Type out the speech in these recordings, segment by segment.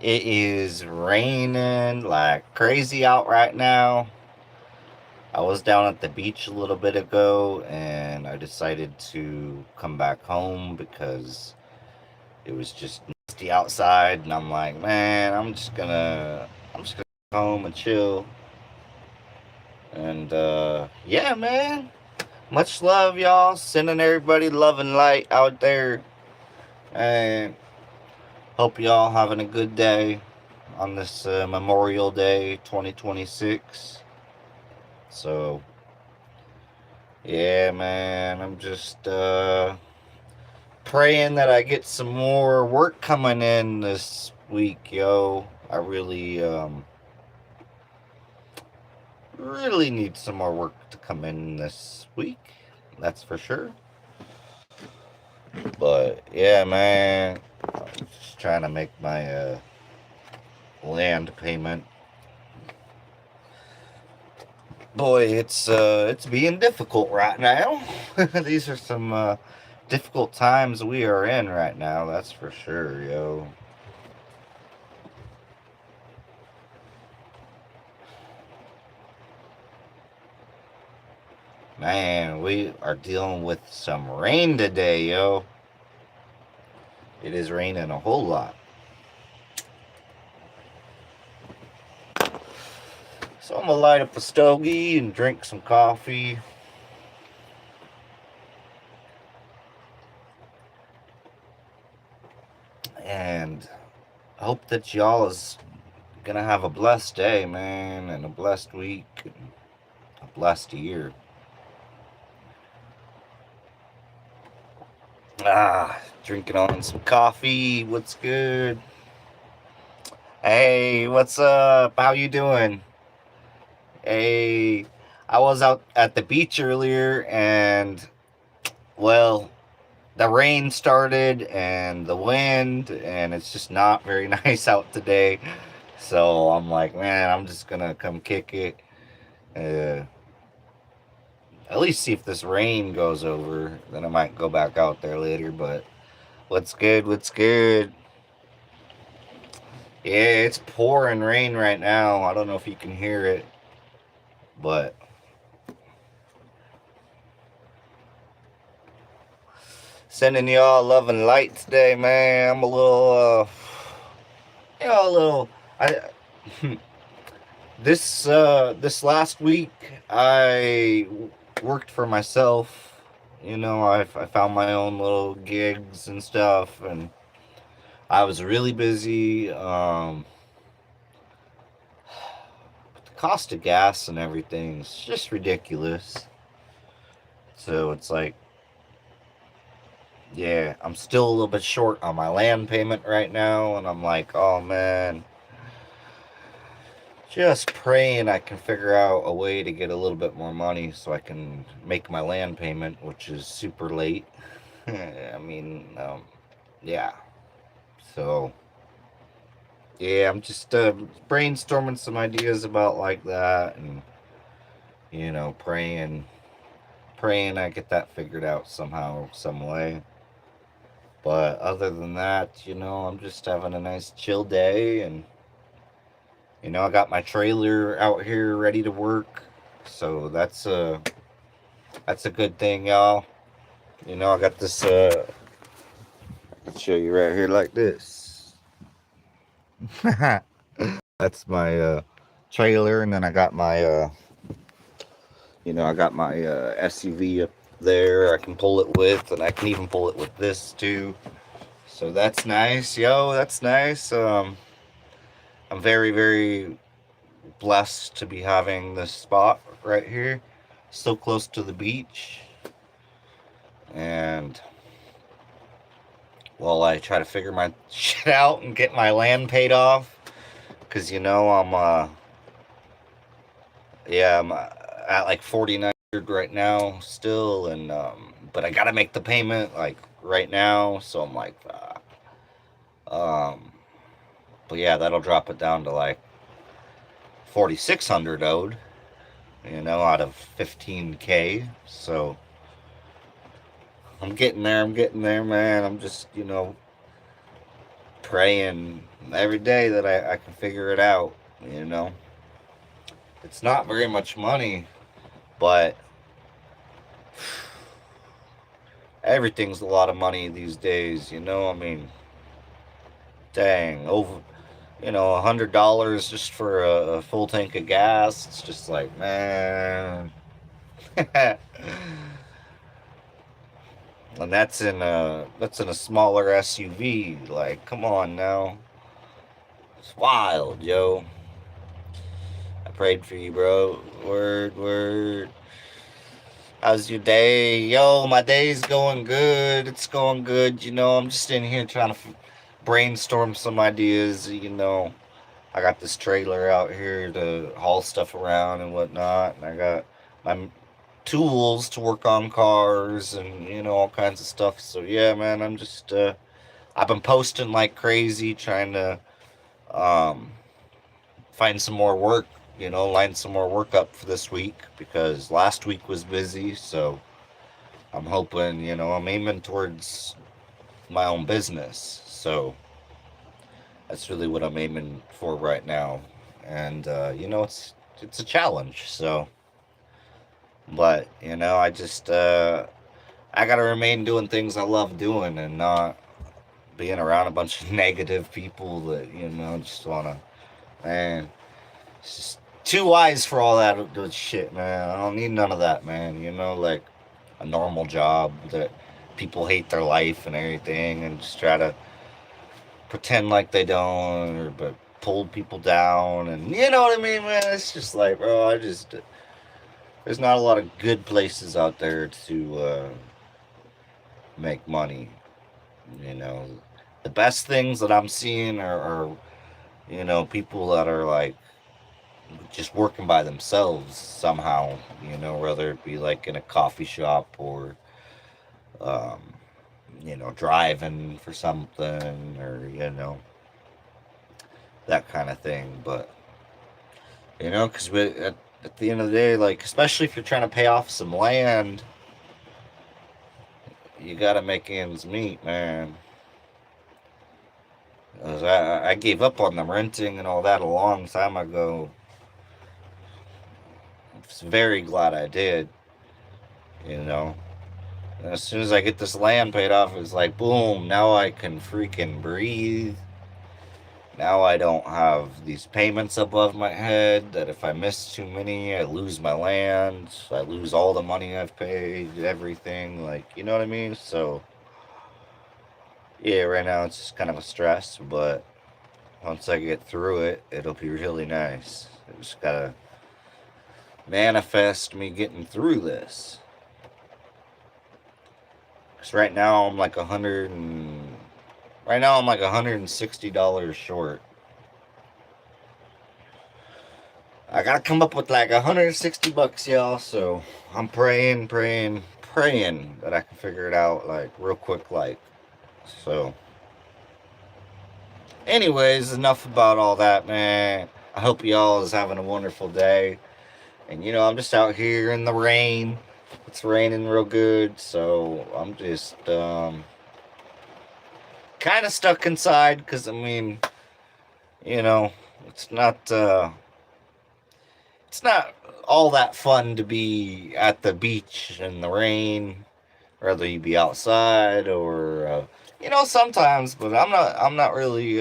It is raining like crazy out right now. I was down at the beach a little bit ago and I decided to come back home because it was just nasty outside and I'm like, man, I'm just gonna go home and chill. And yeah, man. Much love, y'all. Sending everybody love and light out there. And hope y'all having a good day on this Memorial Day 2026. So, yeah, man, I'm just praying that I get some more work coming in this week, yo. I really need some more work to come in this week. That's for sure. But yeah, man, I'm just trying to make my land payment. Boy, it's being difficult right now. These are some difficult times we are in right now. That's for sure, yo. Man, we are dealing with some rain today, yo. It is raining a whole lot. So I'm gonna light up a stogie and drink some coffee. And I hope that y'all is gonna have a blessed day, man, and a blessed week, and a blessed year. Drinking on some coffee. What's good? Hey, what's up? How you doing? Hey, I was out at the beach earlier, and well, the rain started and the wind, and it's just not very nice out today. So I'm like, man, I'm just gonna come kick it. Uh, at least see if this rain goes over. Then I might go back out there later. But what's good? What's good? Yeah, it's pouring rain right now. I don't know if you can hear it, but sending y'all love and light today, man. I'm a little, a little. I this last week I worked for myself. I found my own little gigs and stuff, and I was really busy. The cost of gas and everything is just ridiculous. So it's like, yeah, I'm still a little bit short on my land payment right now, and I'm like, oh man, just praying I can figure out a way to get a little bit more money so I can make my land payment, which is super late. I mean, yeah. So, yeah, I'm just brainstorming some ideas about like that, and praying I get that figured out somehow, some way. But other than that, I'm just having a nice chill day, and I got my trailer out here ready to work, so that's a good thing, y'all. I got this. Let's show you right here like this. That's my trailer, and then I got my SUV up there. I can pull it with, and I can even pull it with this too. So that's nice, yo. That's nice. I'm very, very blessed to be having this spot right here, so close to the beach. And while I try to figure my shit out and get my land paid off, because I'm at like 4,900 right now still, and but I gotta make the payment like right now, so I'm like, um, but yeah, that'll drop it down to like 4,600 owed, out of 15K. So I'm getting there. I'm getting there, man. I'm just praying every day that I can figure it out. You know, it's not very much money, but everything's a lot of money these days. You know, I mean, dang, over $100 just for a full tank of gas. It's just like, man. And that's in a smaller SUV. Like, come on now. It's wild, yo. I prayed for you, bro. Word, word. How's your day? Yo, my day's going good. It's going good. I'm just in here trying to brainstorm some ideas. I got this trailer out here to haul stuff around and whatnot. And I got my tools to work on cars and, all kinds of stuff. So, yeah, man, I've been posting like crazy trying to um, find some more work, line some more work up for this week because last week was busy. So I'm hoping, I'm aiming towards my own business. So that's really what I'm aiming for right now. And, it's a challenge. So, but, I got to remain doing things I love doing and not being around a bunch of negative people that, just want to, man, it's just too wise for all that shit, man. I don't need none of that, man. Like a normal job that people hate their life and everything and just try to pretend like they don't but pull people down and you know what I mean, man. It's just like, bro, there's not a lot of good places out there to make money. The best things that I'm seeing are people that are like just working by themselves somehow, whether it be like in a coffee shop or um, driving for something or that kind of thing. But because at the end of the day, like especially if you're trying to pay off some land, you gotta make ends meet, man. I gave up on the renting and all that a long time ago. I'm very glad I did. And as soon as I get this land paid off, it's like boom. Now I can freaking breathe. Now I don't have these payments above my head that if I miss too many, I lose my land. I lose all the money I've paid, everything. Like, you know what I mean? So, yeah, right now it's just kind of a stress, but once I get through it, it'll be really nice. I just gotta manifest me getting through this. Because right now I'm like $160 short. I gotta come up with like $160, y'all. So I'm praying that I can figure it out like real quick, like. So, anyways, enough about all that, man. I hope y'all is having a wonderful day. And I'm just out here in the rain. It's raining real good, so I'm just kind of stuck inside because I mean, it's not all that fun to be at the beach in the rain, whether you be outside or sometimes. But I'm not really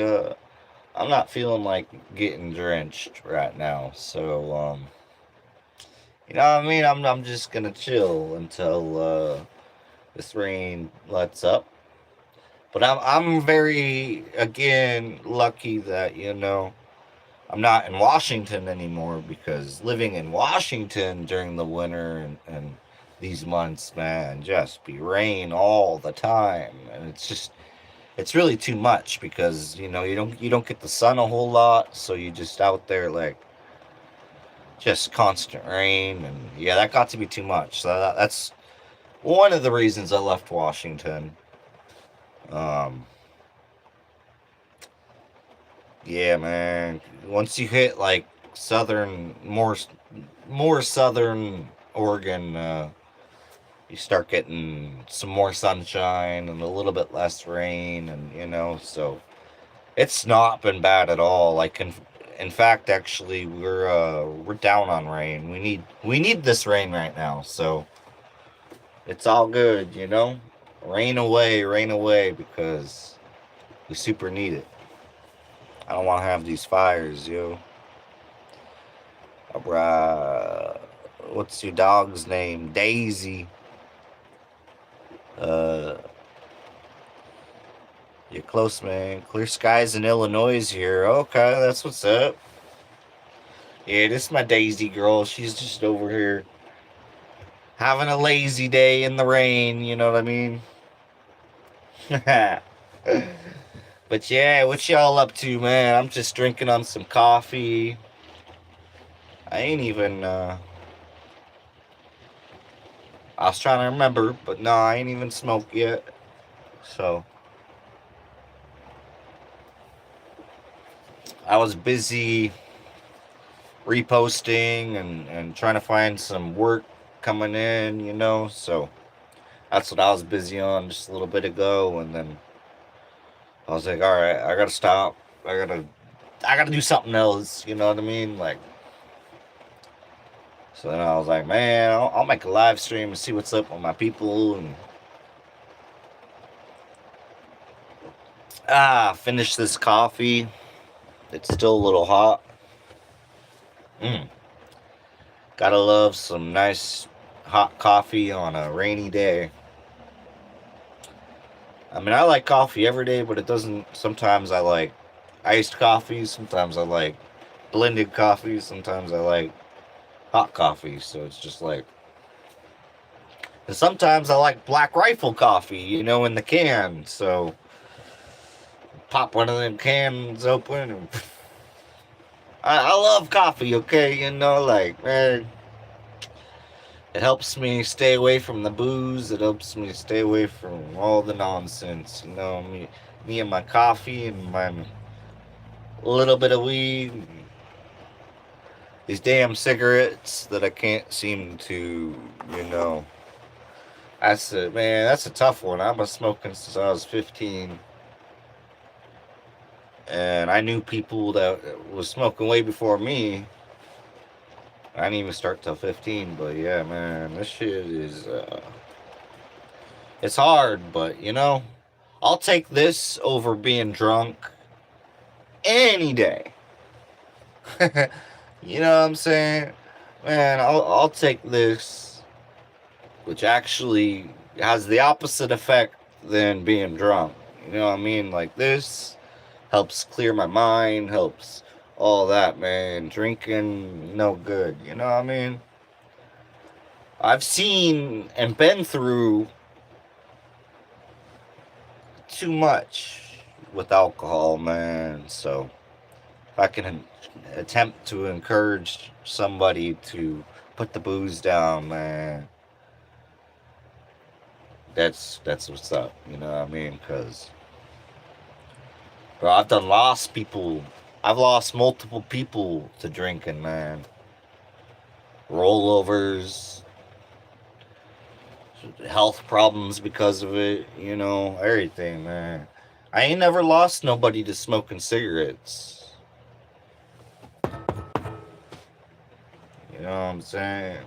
I'm not feeling like getting drenched right now. So you know what I mean? I'm just gonna chill until this rain lets up. But I'm very again lucky that I'm not in Washington anymore because living in Washington during the winter and these months, man, just be rain all the time, and it's really too much because you don't get the sun a whole lot, so you just out there like just constant rain, and yeah, that got to be too much. So that's one of the reasons I left Washington. Um, yeah, man. Once you hit like more southern Oregon, you start getting some more sunshine and a little bit less rain, and so It's not been bad at all. Like in fact, actually, we're down on rain. We need this rain right now. So it's all good, you know. Rain away, because we super need it. I don't want to have these fires, yo. What's your dog's name? Daisy. Uh, you're close, man. Clear skies in Illinois here. Okay, that's what's up. Yeah, this is my Daisy girl. She's just over here having a lazy day in the rain. You know what I mean? But yeah, what y'all up to, man? I'm just drinking on some coffee. I ain't even. I was trying to remember, but no, I ain't even smoked yet. So I was busy reposting and trying to find some work coming in, you know. So that's what I was busy on just a little bit ago, and then I was like, all right, I gotta stop. I gotta do something else. You know what I mean? Like, so then I was like, man, I'll make a live stream and see what's up with my people, and finish this coffee. It's still a little hot. Mm. Gotta love some nice hot coffee on a rainy day. I mean, I like coffee every day, but it doesn't. Sometimes I like iced coffee. Sometimes I like blended coffee. Sometimes I like hot coffee. So it's just like. And sometimes I like Black Rifle coffee, you know, in the can. So pop one of them cans open. And I love coffee, okay? You know, like, man. It helps me stay away from the booze. It helps me stay away from all the nonsense. You know, me and my coffee and my little bit of weed. These damn cigarettes that I can't seem to, you know. That's it, man. That's a tough one. I've been smoking since I was 15. And I knew people that was smoking way before me. I didn't even start till 15, but yeah, man, this shit is, it's hard, but you know, I'll take this over being drunk any day. You know what I'm saying? Man, I'll take this, which actually has the opposite effect than being drunk. You know what I mean? Like, this helps clear my mind, helps all that, man. Drinking, no good. You know what I mean? I've seen and been through too much with alcohol, man. So if I can attempt to encourage somebody to put the booze down, man, that's what's up. You know what I mean? Because, bro, I've done lost people. I've lost multiple people to drinking, man. Rollovers, health problems because of it, you know, everything, man. I ain't never lost nobody to smoking cigarettes. You know what I'm saying?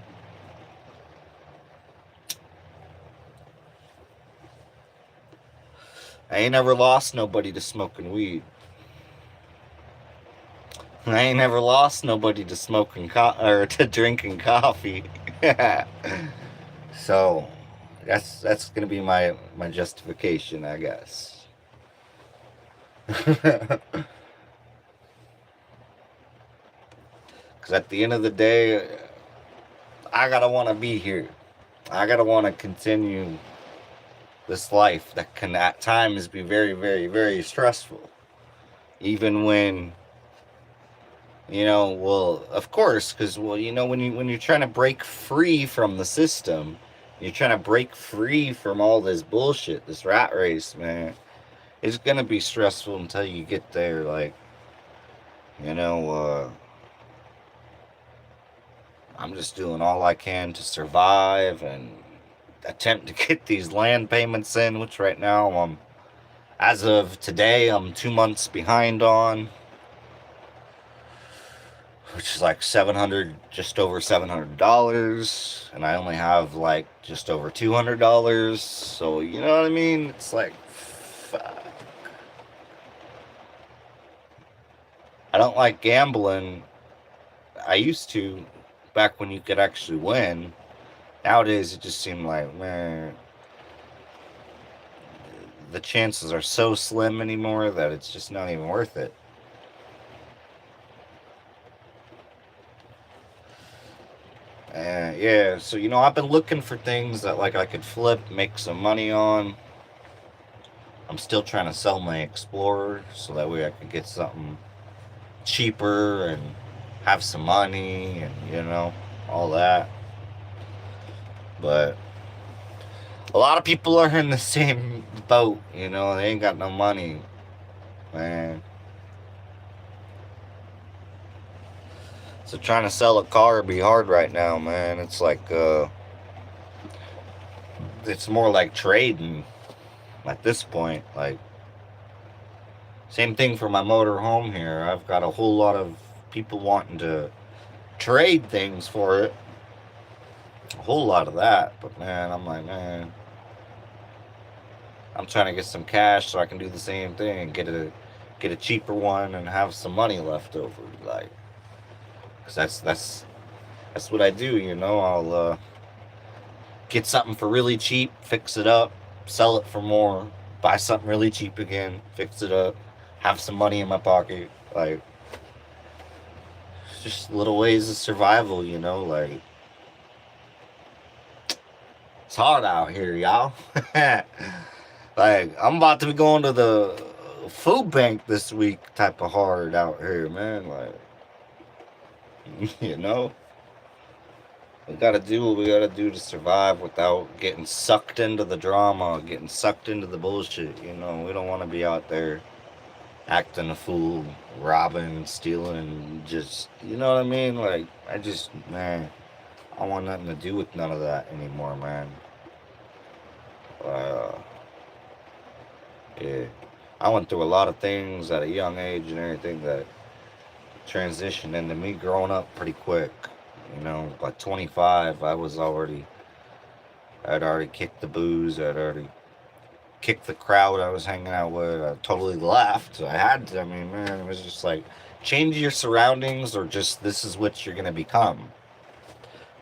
I ain't never lost nobody to smoking weed. I ain't never lost nobody to smoking or to drinking coffee. So that's gonna be my justification, I guess. Because at the end of the day, I gotta want to be here. I gotta want to continue this life that can at times be very, very, very stressful. Even when, you know, well, of course, because, well, you know, when you're trying to break free from the system, you're trying to break free from all this bullshit, this rat race, man. It's gonna be stressful until you get there. Like, you know, I'm just doing all I can to survive and attempt to get these land payments in, which right now As of today, I'm 2 months behind on, which is like 700, just over $700, and I only have like just over $200. So you know what I mean? It's like, fuck. I don't like gambling. I used to, back when you could actually win. Nowadays, it just seemed like, man, the chances are so slim anymore that it's just not even worth it. And yeah, so I've been looking for things that like I could flip, make some money on. I'm still trying to sell my Explorer so that way I could get something cheaper and have some money and all that. But a lot of people are in the same boat, they ain't got no money, man. So trying to sell a car would be hard right now, man. It's like it's more like trading at this point. Like same thing for my motor home here. I've got a whole lot of people wanting to trade things for it. A whole lot of that. But man, I'm like, man, I'm trying to get some cash so I can do the same thing, get a cheaper one and have some money left over. Like, 'cause that's what I do, I'll get something for really cheap, fix it up, sell it for more, buy something really cheap again, fix it up, have some money in my pocket. Like, just little ways of survival, like, it's hard out here, y'all. Like, I'm about to be going to the food bank this week type of hard out here, man. Like, we gotta do what we gotta do to survive without getting sucked into the drama, getting sucked into the bullshit. We don't want to be out there acting a fool, robbing, stealing, just, you know what I mean? Like, man, I don't want nothing to do with none of that anymore, man. Uh, yeah. I went through a lot of things at a young age and everything that transitioned into me growing up pretty quick. By 25, I'd already kicked the booze. I'd already kicked the crowd I was hanging out with. I totally left. I had to. I mean, man, it was just like, change your surroundings or just this is what you're going to become.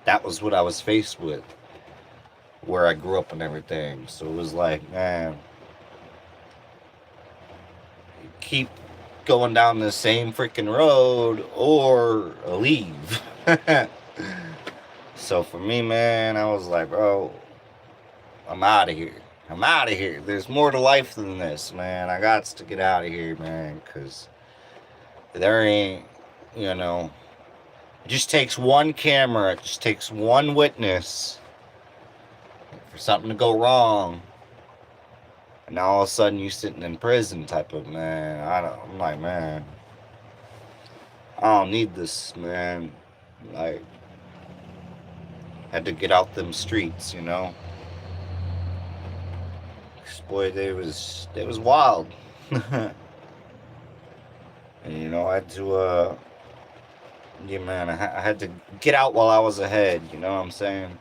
That was what I was faced with, where I grew up and everything. So it was like, man, keep going down the same freaking road or leave. So for me, man, I was like, bro, I'm out of here. I'm out of here. There's more to life than this, man. I got to get out of here, man, because there ain't, it just takes one camera, it just takes one witness for something to go wrong. And now all of a sudden you sitting in prison type of, man. I'm like, man, I don't need this, man. Like, had to get out them streets, Boy, they was wild. And I had to yeah, man, I had to get out while I was ahead, you know what I'm saying?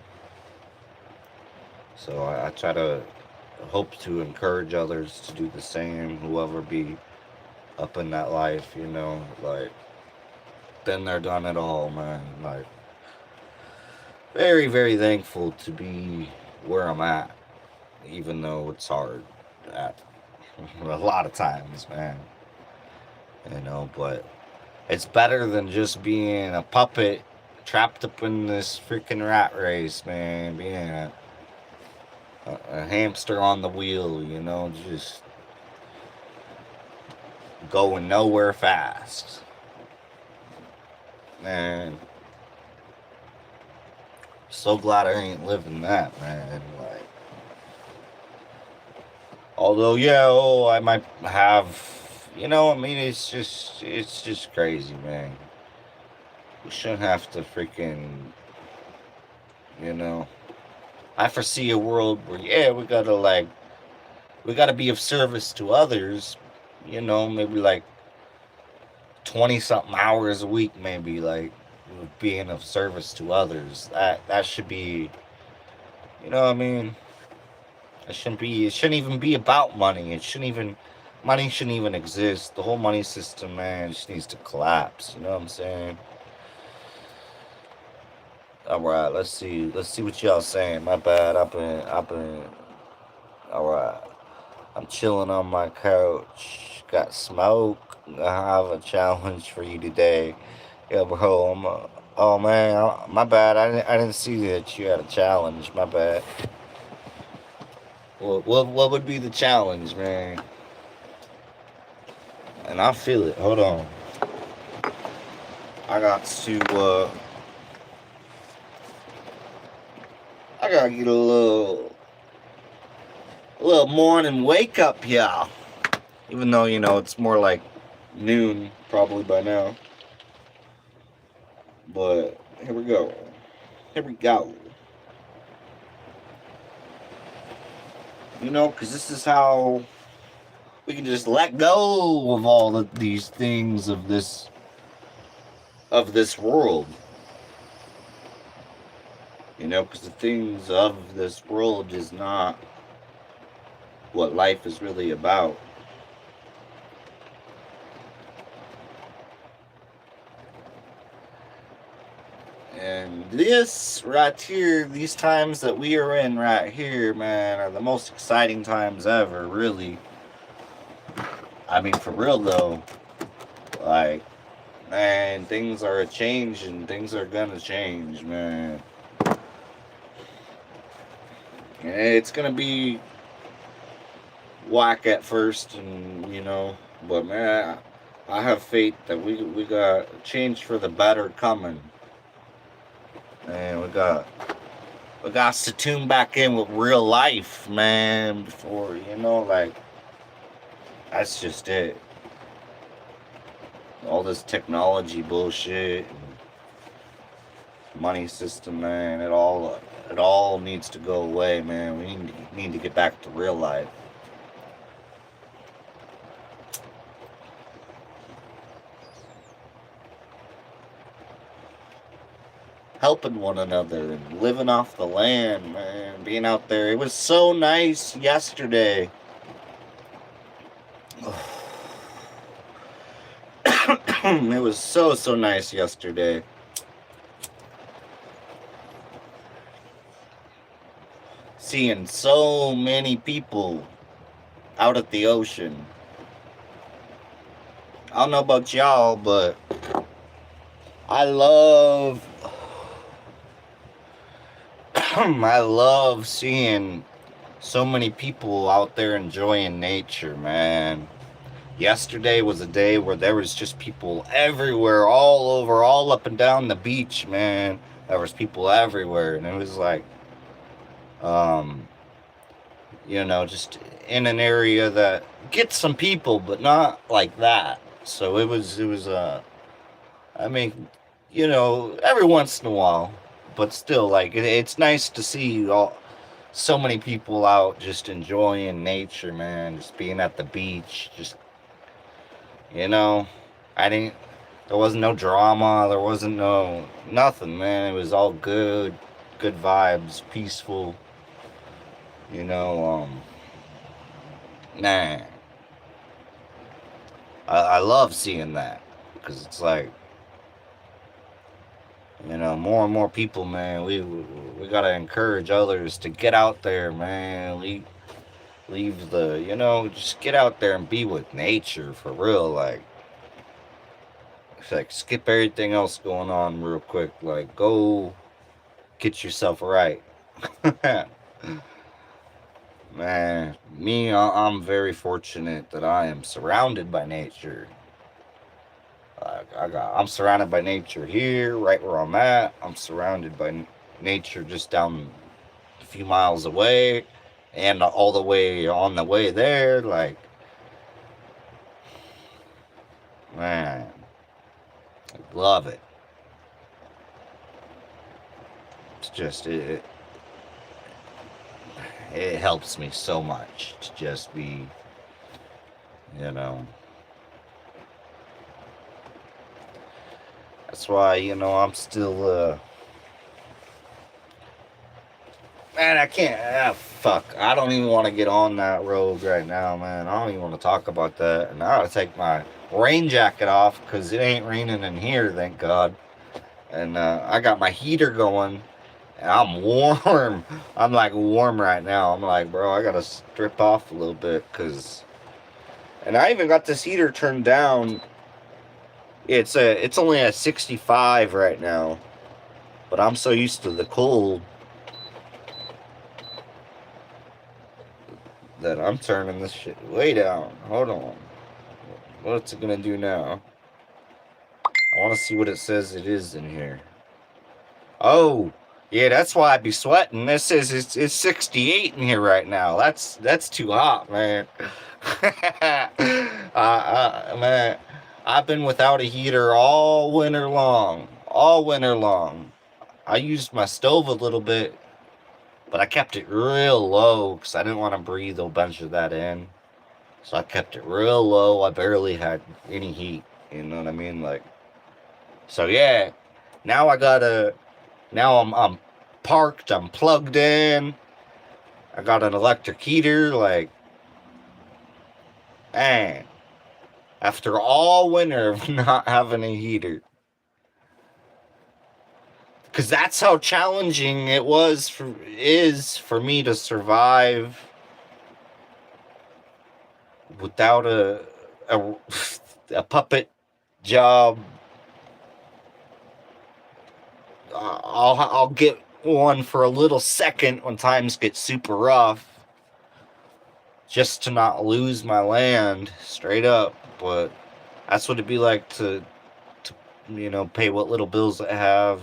So I try to hope to encourage others to do the same, whoever be up in that life, like, then they're done it all, man. Like, very, very thankful to be where I'm at, even though it's hard at a lot of times, man. But it's better than just being a puppet trapped up in this freaking rat race, man. Being a hamster on the wheel, just going nowhere fast. Man, so glad I ain't living that, man. Like, although, yeah, I might have, it's just crazy, man. We shouldn't have to freaking, I foresee a world where, yeah, we gotta, like, we got to be of service to others. You know, maybe like 20 something hours a week, maybe like being of service to others. That should be, you know what I mean? It shouldn't be. It shouldn't even be about money. It shouldn't even. Money shouldn't even exist. The whole money system, man, just needs to collapse. You know what I'm saying? All right, let's see. Let's see what y'all saying. My bad. I've been. All right. I'm chilling on my couch. Got smoke. I have a challenge for you today. Yeah, bro. Oh man, my bad. I didn't see that you had a challenge. My bad. What would be the challenge, man? And I feel it. Hold on. I got to. I gotta get a little morning wake up, y'all. Even though it's more like noon probably by now. But here we go. Here we go. Because this is how we can just let go of all of these things of this world. Because the things of this world is not what life is really about. And this right here, these times that we are in right here, man, are the most exciting times ever, really. I mean, for real though, like, man, things are a change and things are gonna change, man. And it's gonna be whack at first, but man, I have faith that we got a change for the better coming. And we got to tune back in with real life, man, before, like, that's just it. All this technology bullshit and money system, man, it all needs to go away, man. We need to get back to real life. Helping one another and living off the land, man. Being out there. It was so nice yesterday. It was so nice yesterday. Seeing so many people out at the ocean. I don't know about y'all, but I love I love seeing so many people out there enjoying nature, man. Yesterday was a day where there was just people everywhere, all over, all up and down the beach, man. There was people everywhere, and it was like, um, just in an area that gets some people, but not like that. So it was. I mean, every once in a while, but still, like, it's nice to see so many people out just enjoying nature, man. Just being at the beach, just you know, I didn't. There wasn't no drama. There wasn't no nothing, man. It was all good vibes, peaceful. You know, nah. I love seeing that because it's like, more and more people, man. We gotta encourage others to get out there, man. Leave just get out there and be with nature for real. Like, it's like skip everything else going on real quick. Like, go get yourself right. Man, I'm very fortunate that I am surrounded by nature. I'm surrounded by nature here, right where I'm at. I'm surrounded by nature just down a few miles away, and all the way on the way there. Like, man, I love it. It's just it helps me so much to just be, you know. That's why, I'm still, man, I can't, fuck. I don't even want to get on that road right now, man. I don't even want to talk about that. And I gotta take my rain jacket off because it ain't raining in here, thank God. And I got my heater going. And I'm warm. I'm like warm right now. I'm like, bro, I gotta strip off a little bit because. And I even got this heater turned down. It's only at 65 right now, but I'm so used to the cold that I'm turning this shit way down. Hold on, what's it gonna do now? I want to see what it says it is in here. Oh, yeah, that's why I'd be sweating. This says it's 68 in here right now. That's too hot, man. Man, I've been without a heater all winter long. All winter long. I used my stove a little bit, but I kept it real low because I didn't want to breathe a bunch of that in. So I kept it real low. I barely had any heat. You know what I mean? Like, so yeah. Now I gotta. Now I'm parked. I'm plugged in. I got an electric heater. Like, man. After all winter of not having a heater. Because that's how challenging it is for me to survive without a puppet job. I'll get one for a little second when times get super rough, just to not lose my land straight up. But that's what it'd be like to pay what little bills I have,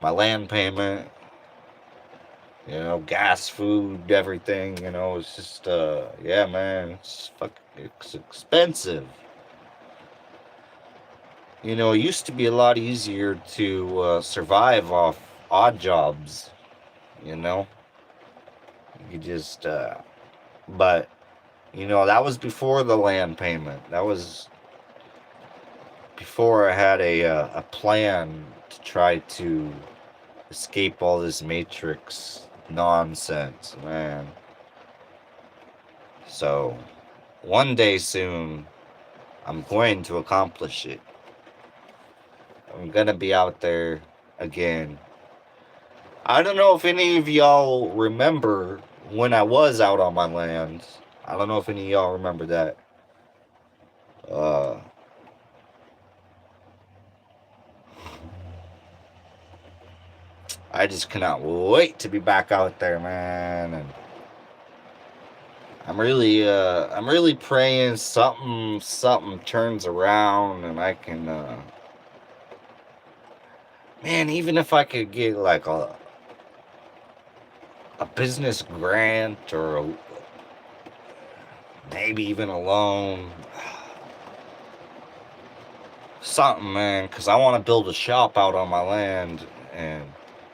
my land payment, gas, food, everything. It's just yeah, man, it's expensive. It used to be a lot easier to survive off odd jobs. You could just but that was before the land payment. That was before I had a plan to try to escape all this matrix nonsense, man. So one day soon I'm going to accomplish it. I'm gonna be out there again. I don't know if any of y'all remember when I was out on my land. I don't know if any of y'all remember that. Uh, I just cannot wait to be back out there, man. And I'm really praying something turns around and I can, man, even if I could get like a business grant or maybe even a loan, something, man, because I want to build a shop out on my land and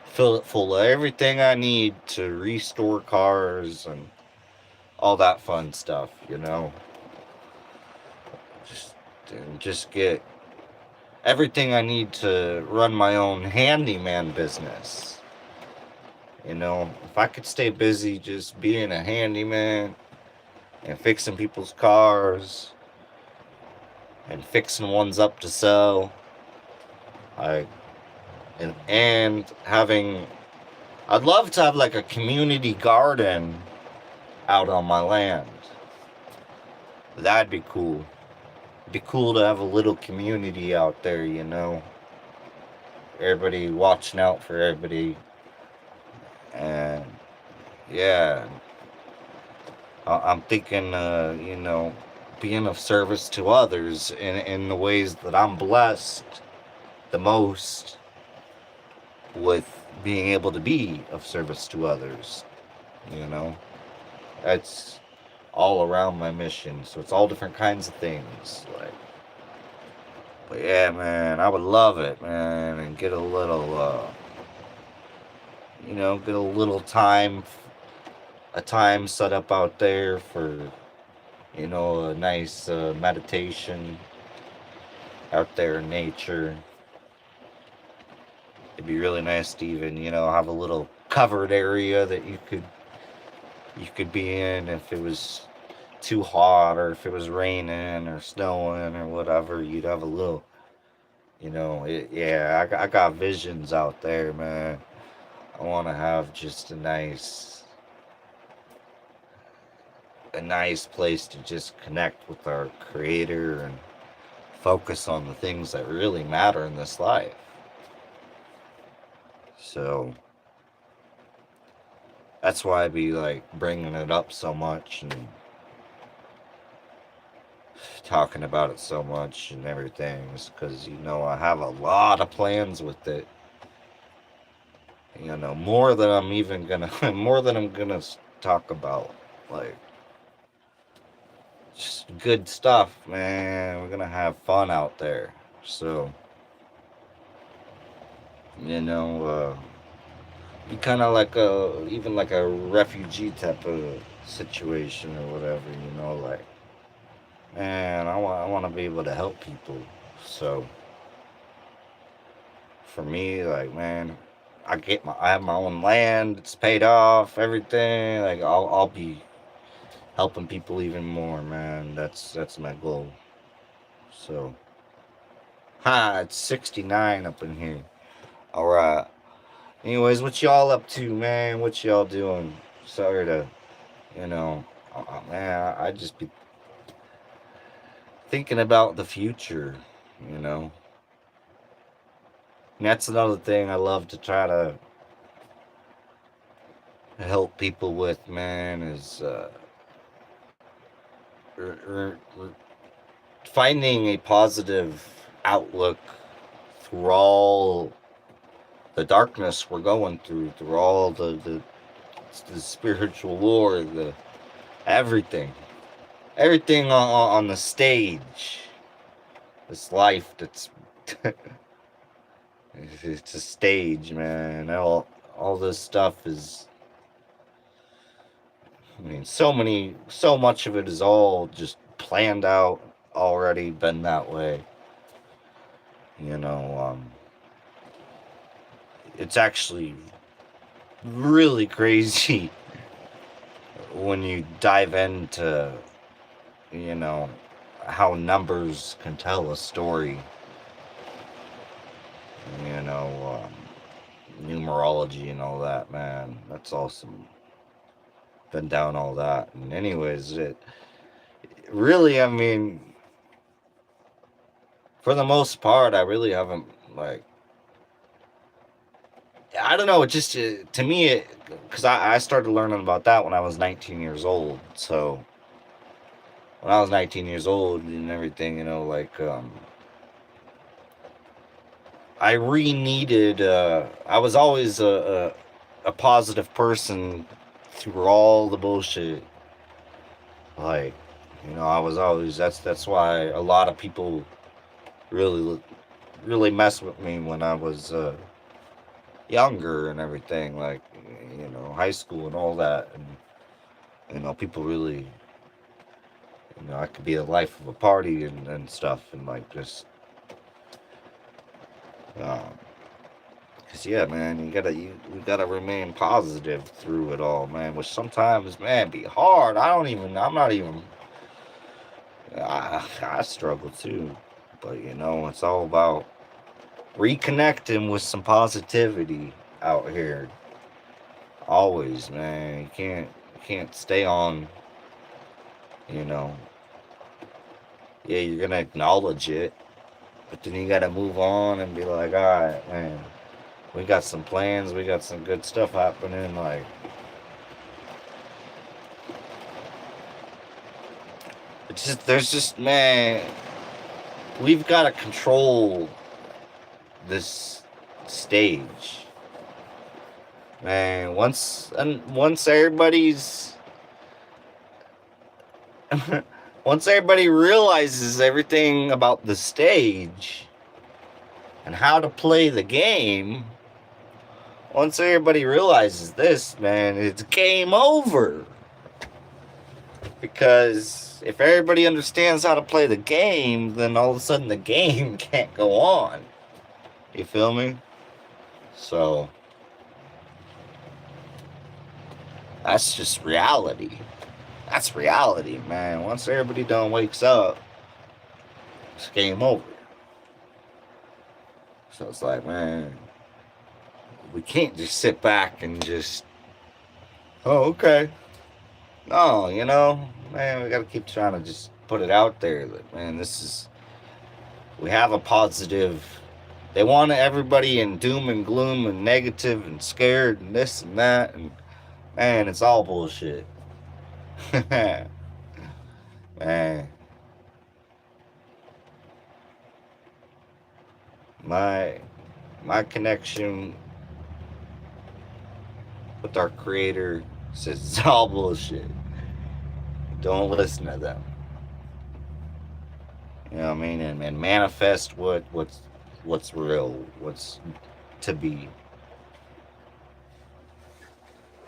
fill it full of everything I need to restore cars and all that fun stuff, just get everything I need to run my own handyman business. If I could stay busy just being a handyman and fixing people's cars and fixing ones up to sell, and having, I'd love to have like a community garden out on my land. That'd be cool. It'd be cool to have a little community out there, everybody watching out for everybody. And yeah, I'm thinking, being of service to others in the ways that I'm blessed the most with being able to be of service to others. That's all around my mission. So it's all different kinds of things. But yeah, man, I would love it, man, and get a little, get a little time a time set up out there for, a nice meditation out there in nature. It'd be really nice to even, have a little covered area that you could be in if it was too hot or if it was raining or snowing or whatever. You'd have a little, yeah. I got visions out there, man. I want to have just a nice place to just connect with our creator and focus on the things that really matter in this life. So that's why I be like bringing it up so much and talking about it so much and everything, is because I have a lot of plans with it. More than I'm even gonna more than I'm gonna talk about. Like, just good stuff, man. We're gonna have fun out there. So, be kind of like even like a refugee type of situation or whatever. Like, man, I want to be able to help people. So, for me, like, man, I have my own land. It's paid off. Everything. Like, I'll be helping people even more, man. That's my goal. So, it's 69 up in here. All right. Anyways, what y'all up to, man? What y'all doing? Sorry to, man, I just be thinking about the future, you know. And that's another thing I love to try to help people with, man, is finding a positive outlook through all the darkness we're going through all the spiritual war, everything, on the stage. This life that's it's a stage, man. All this stuff is. I mean, so much of it is all just planned out already, been that way. It's actually really crazy when you dive into, how numbers can tell a story. Numerology and all that, man. That's awesome. Been down all that. And anyways, it really, I mean, for the most part, I really haven't, like, I don't know, it just, to me, because I started learning about that when I was 19 years old. So, when I was 19 years old and everything, I needed, I was always a positive person through all the bullshit. Like, I was always, that's why a lot of people really mess with me when I was younger and everything, like, high school and all that. And, people really, I could be the life of a party and stuff, and like just, cause yeah, man, you gotta remain positive through it all, man. Which sometimes, man, be hard. I'm not even. I struggle too, but it's all about reconnecting with some positivity out here. Always, man. You can't stay on. You know. Yeah, you're gonna acknowledge it, but then you gotta move on and be like, all right, man. We got some plans. We got some good stuff happening. Like, there's just, man. We've got to control this stage, man. Once everybody's once everybody realizes everything about the stage and how to play the game, once everybody realizes this, man, it's game over. Because if everybody understands how to play the game, then all of a sudden the game can't go on. You feel me? So that's just reality. That's reality, man. Once everybody done wakes up, it's game over. So it's like, man, we can't just sit back and just, oh, okay. No, man, we gotta keep trying to just put it out there that, man, we have a positive. They want everybody in doom and gloom and negative and scared and this and that, and man, it's all bullshit. Man, my my connection with our creator says it's all bullshit. Don't listen to them. You know what I mean? And manifest what's real, what's to be.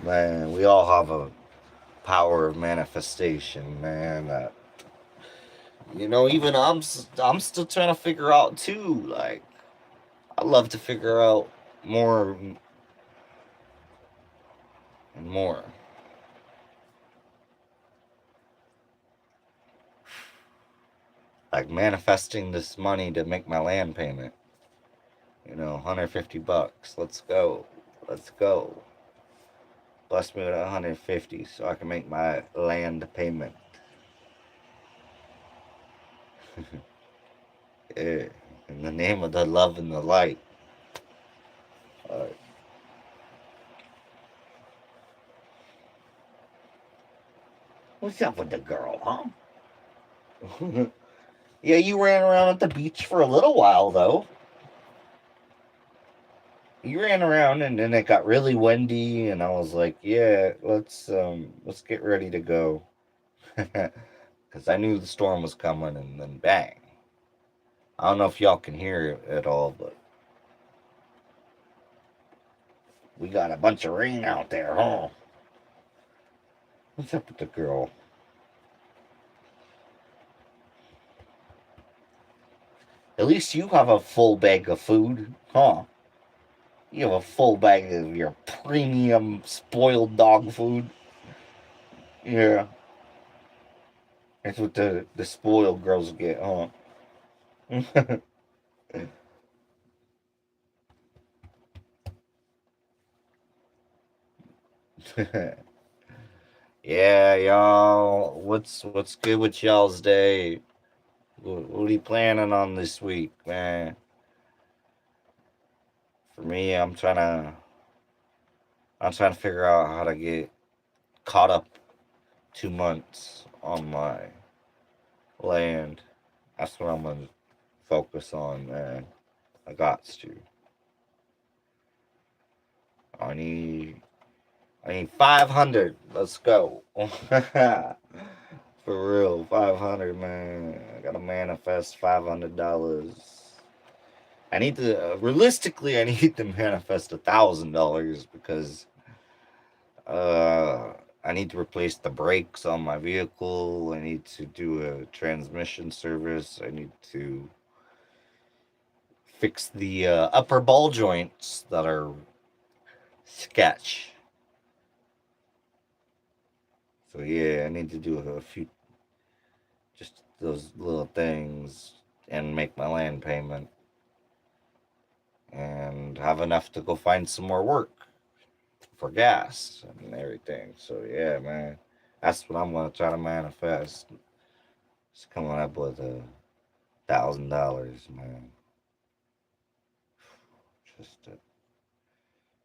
Man, we all have a power of manifestation, man. Even I'm still trying to figure out too. Like, I love to figure out more and more. Like manifesting this money to make my land payment. $150. Let's go. Let's go. Bless me with 150 so I can make my land payment. Yeah. In the name of the love and the light. Alright. What's up with the girl, huh? Yeah, you ran around at the beach for a little while, though. You ran around, and then it got really windy, and I was like, "Yeah, let's get ready to go," because I knew the storm was coming, and then bang! I don't know if y'all can hear it at all, but we got a bunch of rain out there, huh? What's up with the girl? At least you have a full bag of food, huh? You have a full bag of your premium spoiled dog food. Yeah, that's what the spoiled girls get, huh? Yeah, y'all. What's good with y'all's day? What are you planning on this week, man? For me, I'm trying to figure out how to get caught up 2 months on my land. That's what I'm gonna focus on, man. I got to. I need I need 500. Let's go. For real, 500, man. I gotta manifest $500. Realistically, I need to manifest $1,000 because uh, I need to replace the brakes on my vehicle. I need to do a transmission service. I need to fix the upper ball joints that are sketch. So yeah, I need to do a few, just those little things, and make my land payment and have enough to go find some more work for gas and everything. So yeah, man, that's what I'm gonna try to manifest. Just coming up with $1,000, man, just to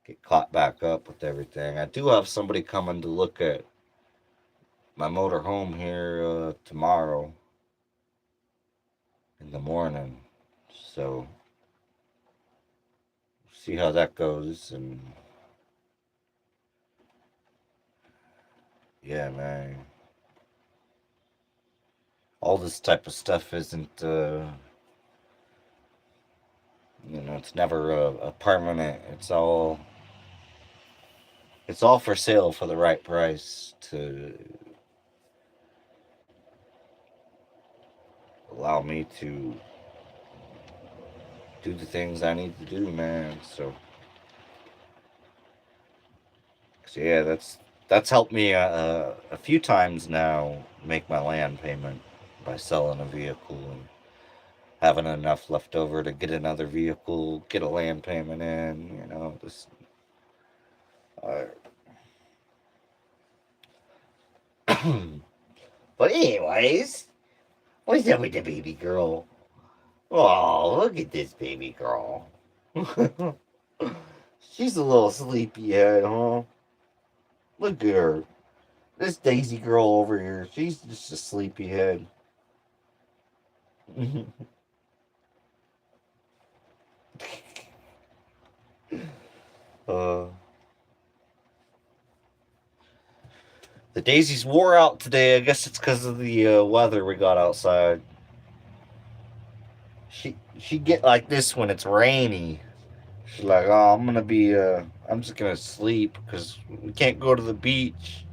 get caught back up with everything. I do have somebody coming to look at my motor home here tomorrow in the morning. So see how that goes. And yeah, man, all this type of stuff isn't it's never a permanent. It's all for sale for the right price to allow me to do the things I need to do, man. So, yeah, that's helped me a few times now make my land payment by selling a vehicle and having enough left over to get another vehicle, get a land payment in. Just uh, but anyways, what's up with the baby girl? Oh, look at this baby girl. She's a little sleepyhead, huh? Look at her. This Daisy girl over here, she's just a sleepyhead. uh, the daisies wore out today. I guess it's because of the weather we got outside. She get like this when it's rainy. She's like, oh, I'm just gonna sleep because we can't go to the beach.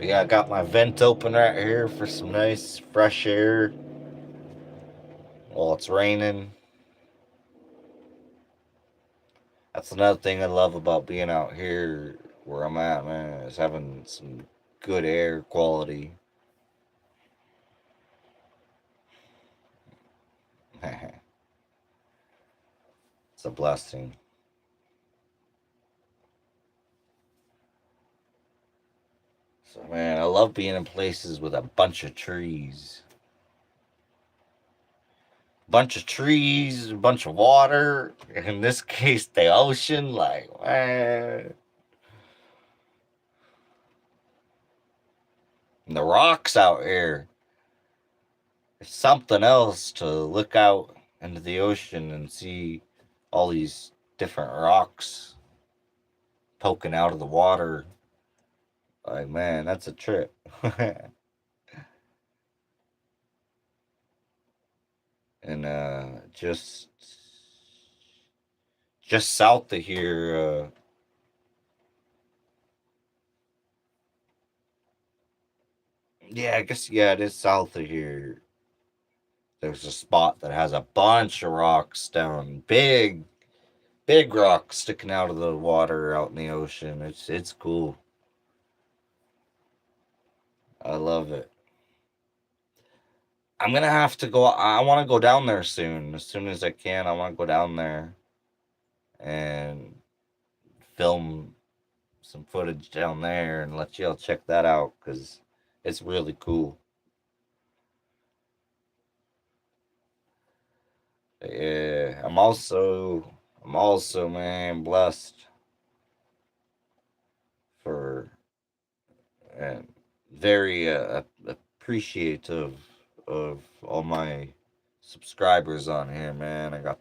Yeah, I got my vent open right here for some nice fresh air while it's raining. That's another thing I love about being out here where I'm at, man, is having some good air quality. It's a blessing. So, man, I love being in places with a bunch of trees. Bunch of trees, a bunch of water. In this case, the ocean. Like, man. And the rocks out here. It's something else to look out into the ocean and see all these different rocks poking out of the water. Like, man, that's a trip. And just south of here, yeah, I guess yeah, it is south of here. There's a spot that has a bunch of rocks down, big rocks sticking out of the water out in the ocean. It's cool. I love it. I'm gonna have to go. I want to go down there soon. As soon as I can, I want to go down there and film some footage down there and let y'all check that out because it's really cool. Yeah, I'm also man blessed for and very appreciative of all my subscribers on here, man. I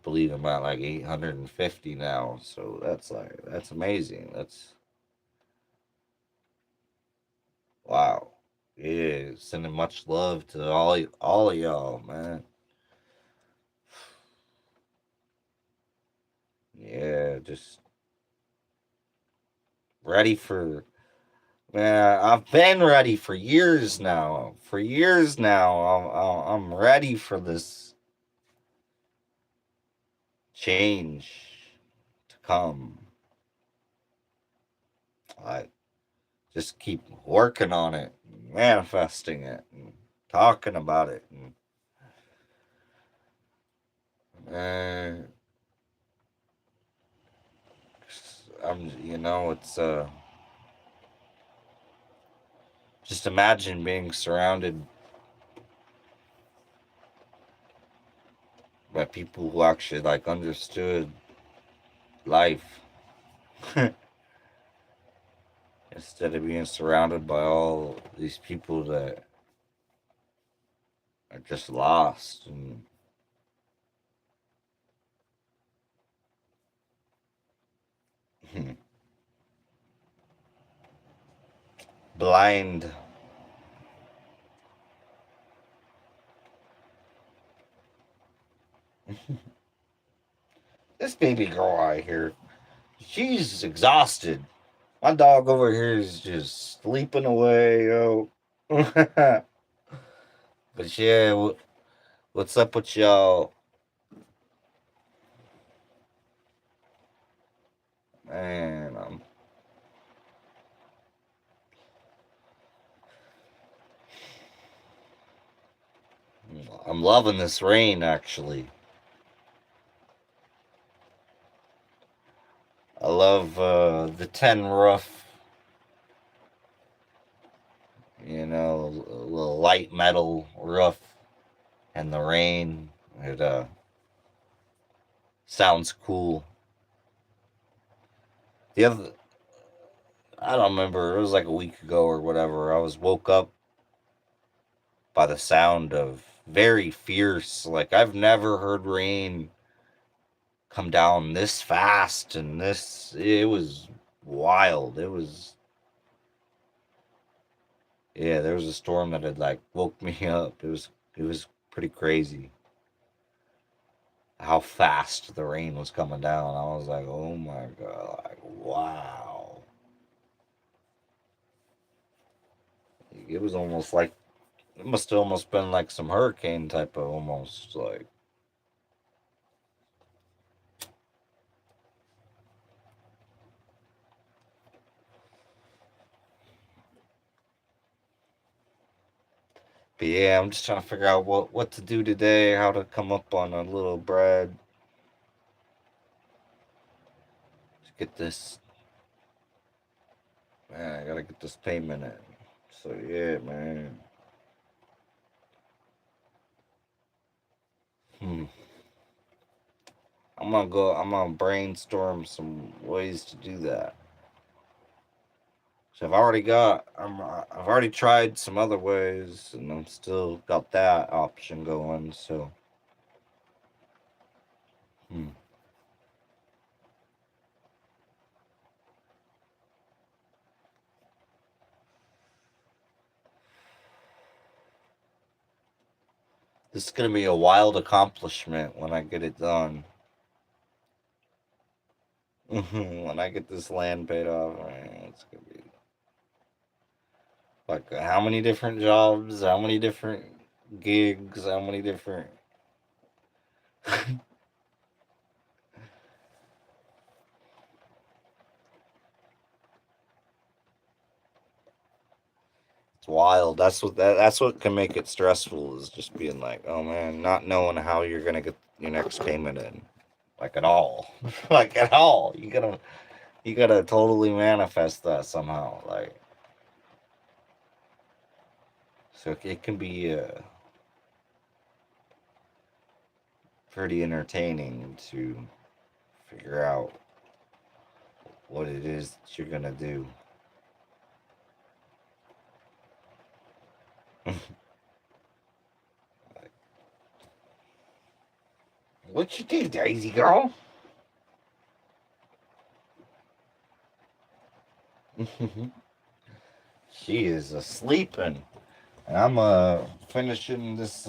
believe I'm at like 850 now, so that's amazing. That's wow. Yeah, sending much love to all of y'all, man. Yeah, just ready for man. I've been ready for years now. For years now, I'm ready for this change to come. I just keep working on it, manifesting it, and talking about it, and uh, it's just imagine being surrounded by people who actually like understood life instead of being surrounded by all these people that are just lost and blind. This baby girl out here, She's exhausted. My dog over here is just sleeping away, yo. But yeah, what's up with y'all? Man, I'm loving this rain actually. I love the 10 roof, a little light metal roof and the rain. It sounds cool. The other I don't remember, it was like a week ago or whatever. I was woke up by the sound of very fierce, like I've never heard rain come down this fast and this it was wild. It was yeah, there was a storm that had like woke me up. It was pretty crazy how fast the rain was coming down. I was like, "Oh my god, like wow." It was almost like it must have almost been like some hurricane type of almost like but yeah, I'm just trying to figure out what to do today, how to come up on a little bread to get this. Man, I gotta get this payment in. So yeah, man. Hmm. I'm gonna brainstorm some ways to do that. So I've already tried some other ways, and I'm still got that option going. So, hmm. This is gonna be a wild accomplishment when I get it done. When I get this land paid off, man, it's gonna be like how many different jobs, how many different gigs, how many different. It's wild. That's what can make it stressful is just being like, oh man, not knowing how you're gonna get your next payment in, like at all, like at all. You gotta totally manifest that somehow, like so it can be pretty entertaining to figure out what it is that you're gonna do. Like, what you do, Daisy girl? She is asleep and I'm finishing this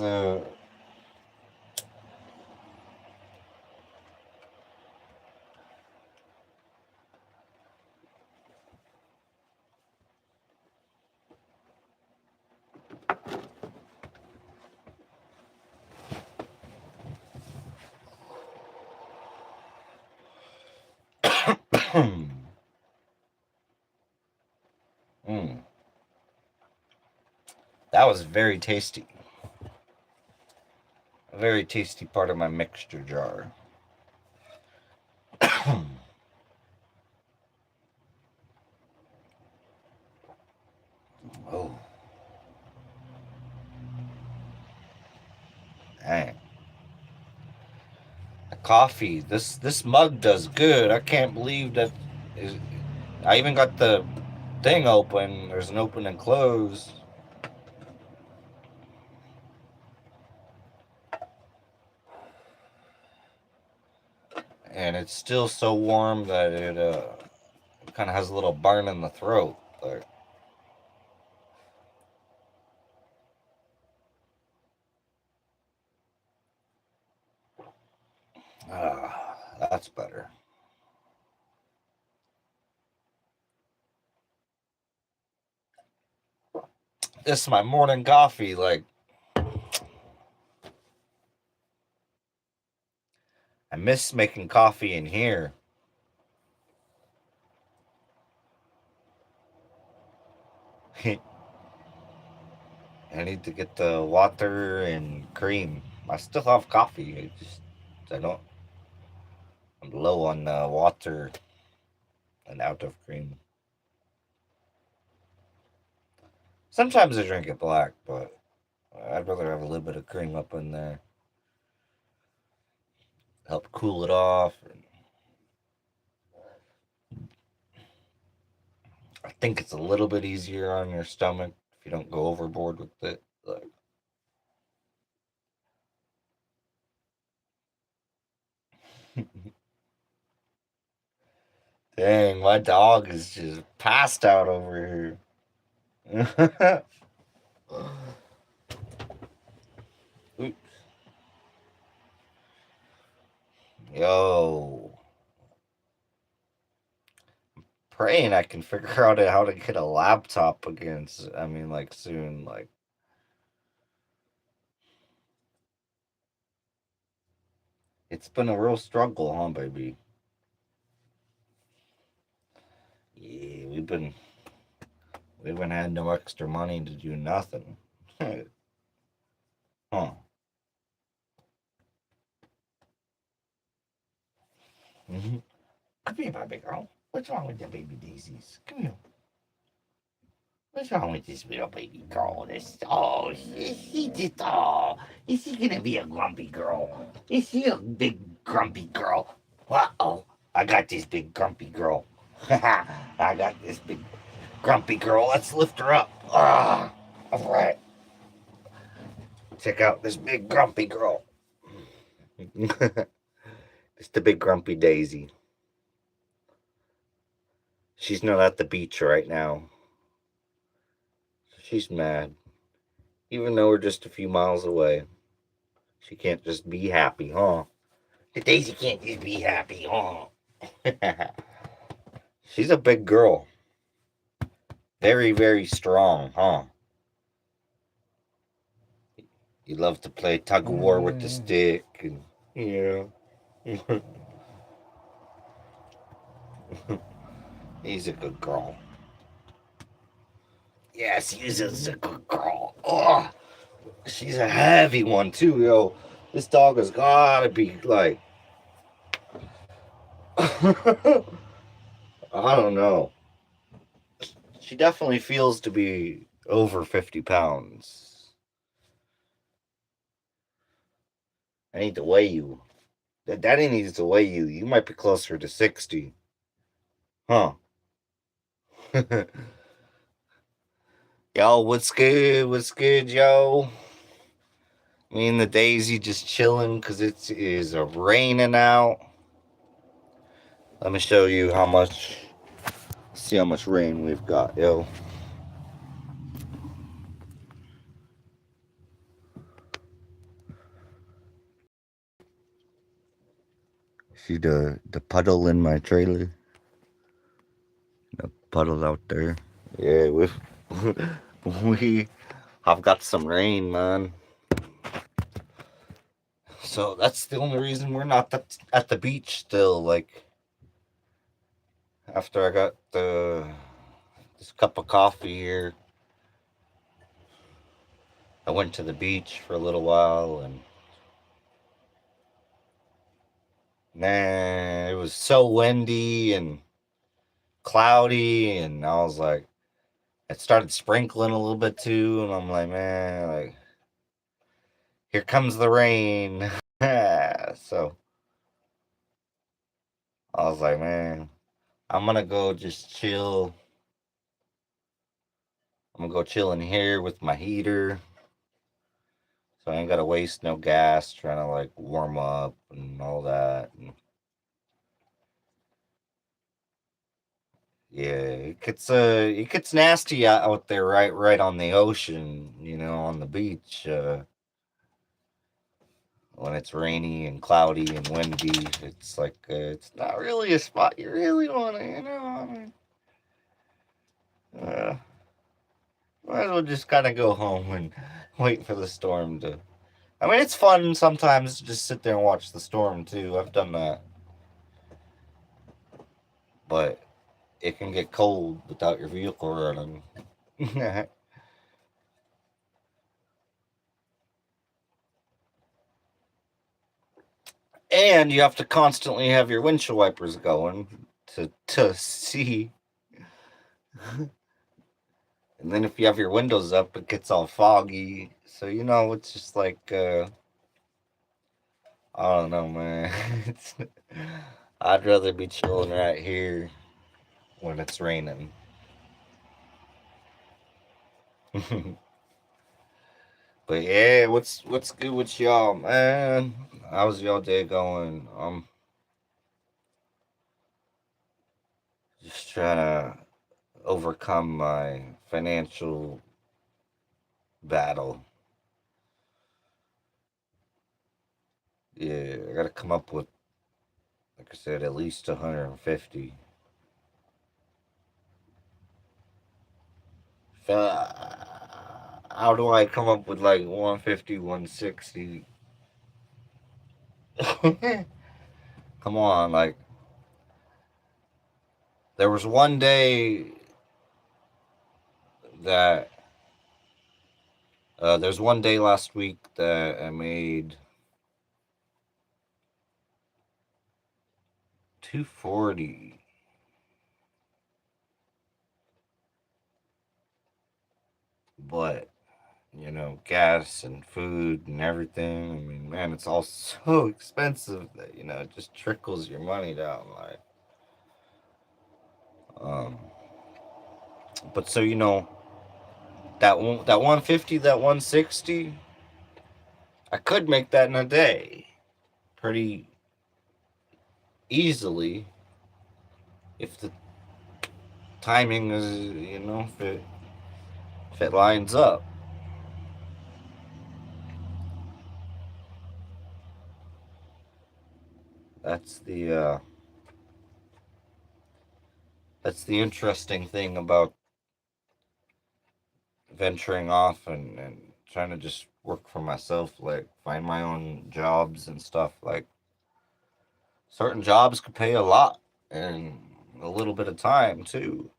mm, that was very tasty. A very tasty part of my mixture jar. Oh, dang. The coffee. This mug does good. I can't believe that. Is, I even got the thing open. There's an open and close, and it's still so warm that it kind of has a little burn in the throat. Like, that's better. This is my morning coffee. Like, I miss making coffee in here. I need to get the water and cream. I still have coffee. I don't. I'm low on water and out of cream. Sometimes I drink it black, but I'd rather have a little bit of cream up in there. Help cool it off. I think it's a little bit easier on your stomach if you don't go overboard with it. Like, dang, my dog is just passed out over here. Yo, praying I can figure out how to get a laptop again. I mean, like soon. Like, it's been a real struggle, huh, baby? Yeah, we haven't had no extra money to do nothing. Huh. Mm-hmm. Come here, baby girl. What's wrong with the baby daisies? Come here. What's wrong with this little baby girl? She just, is she gonna be a grumpy girl? Is she a big grumpy girl? Uh-oh, I got this big grumpy girl. I got this big grumpy girl. Let's lift her up. All right. Check out this big grumpy girl. It's the big grumpy Daisy. She's not at the beach right now. She's mad. Even though we're just a few miles away. She can't just be happy, huh? The Daisy can't just be happy, huh? She's a big girl. Very, very strong, huh? You love to play tug of war with the stick, and yeah. He's a good girl. Yes, he's a good girl. Oh, she's a heavy one too, yo. This dog has gotta be like, I don't know. She definitely feels to be over 50 pounds. I need to weigh you. Daddy needs to weigh you. You might be closer to 60. Huh. Yo, what's good? What's good, yo? Me and the Daisy just chilling because it is raining out. Let me show you how much. See how much rain we've got, yo. See the puddle in my trailer? The puddle out there. Yeah, we have got some rain, man. So that's the only reason we're not at the beach still. Like, after I got this cup of coffee here, I went to the beach for a little while, and man, it was so windy and cloudy, and I was like, it started sprinkling a little bit too, and I'm like, man, like, here comes the rain. So I was like, man, I'm gonna go just chill. I'm gonna go chill in here with my heater. So I ain't gotta waste no gas trying to like warm up and all that. And yeah, it gets nasty out there, right on the ocean, on the beach. When it's rainy and cloudy and windy, it's like it's not really a spot you really want to, I mean, might as well just kind of go home and wait for the storm to. I mean, it's fun sometimes to just sit there and watch the storm too. I've done that, but it can get cold without your vehicle running. And you have to constantly have your windshield wipers going to see. And then if you have your windows up, it gets all foggy. So it's just like I don't know, man. I'd rather be chilling right here when it's raining. But yeah, what's good with y'all, man? How's y'all day going? Just trying to overcome my financial battle. Yeah, I gotta come up with, like I said, at least 150. How do I come up with like 150, 160? Come on, like there was one day that there's one day last week that I made 240, but gas and food and everything. I mean, man, it's all so expensive that it just trickles your money down. Like, um, but so that 150, that 160, I could make that in a day, pretty easily, if the timing is, if it lines up. That's the uh, that's the interesting thing about venturing off and trying to just work for myself, like find my own jobs and stuff. Like certain jobs could pay a lot in a little bit of time too.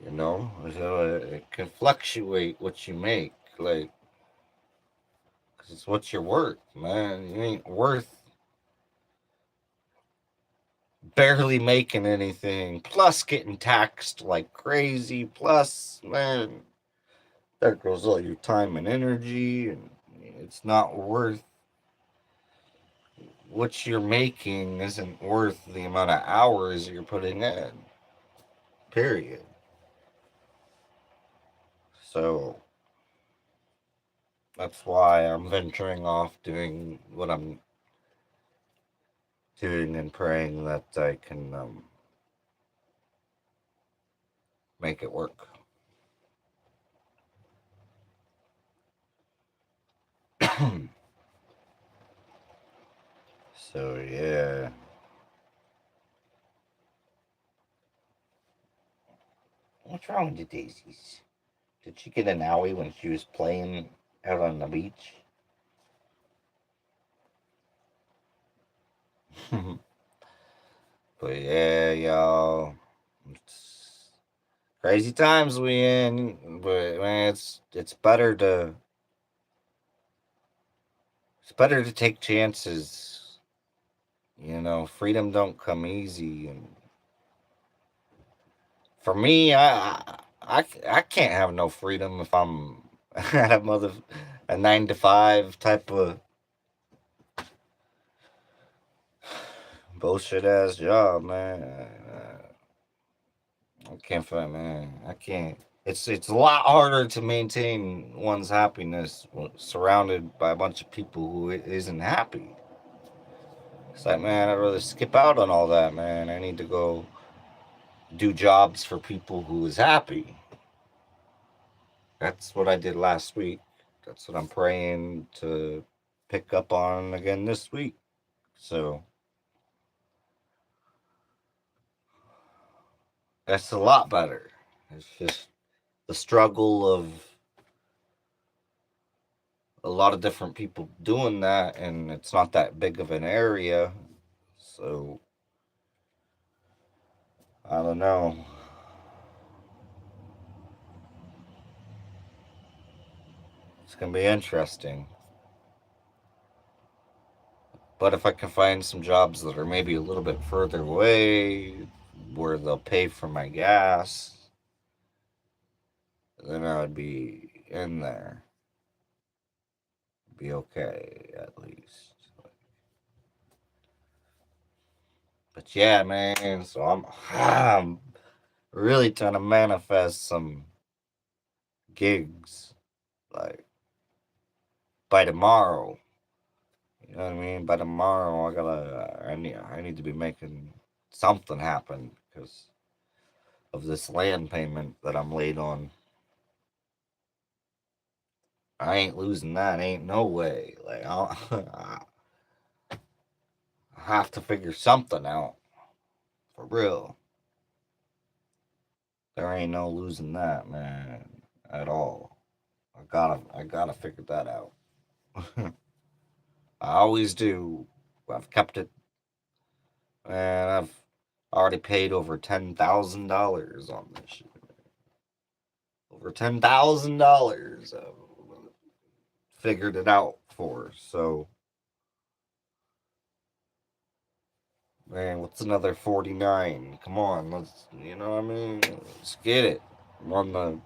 So it can fluctuate what you make, like, 'cause it's what you're worth, man. You ain't worth barely making anything, plus getting taxed like crazy, plus, man, there goes all your time and energy, and it's not worth what you're making, isn't worth the amount of hours you're putting in, period. So that's why I'm venturing off doing what I'm doing and praying that I can make it work. So yeah. What's wrong with the daisies? Did she get an owie when she was playing out on the beach? But yeah, y'all. It's crazy times we in, but man, it's better to take chances. Freedom don't come easy, and for me, I can't have no freedom if I'm at a 9 to 5 type of bullshit ass job, man. I can't find, man. I can't. It's a lot harder to maintain one's happiness surrounded by a bunch of people who isn't happy. It's like, man, I'd rather skip out on all that, man. I need to go do jobs for people who is happy. That's what I did last week. That's what I'm praying to pick up on again this week. So that's a lot better. It's just the struggle of a lot of different people doing that, and it's not that big of an area. So, I don't know. It's going to be interesting. But if I can find some jobs that are maybe a little bit further away, where they'll pay for my gas, then I would be in there. Be okay, at least. But yeah, man, so I'm really trying to manifest some gigs, like, by tomorrow. You know what I mean? By tomorrow, I need to be making something happen because of this land payment that I'm late on. I ain't losing that. Ain't no way. Like, I have to figure something out for real. There ain't no losing that, man, at all. I gotta figure that out. I always do. I've kept it, and I've already paid over $10,000 on this shit. Over $10,000. Figured it out for. So, man, what's another 49? Come on, let's. You know what I mean? Let's get it. I'm on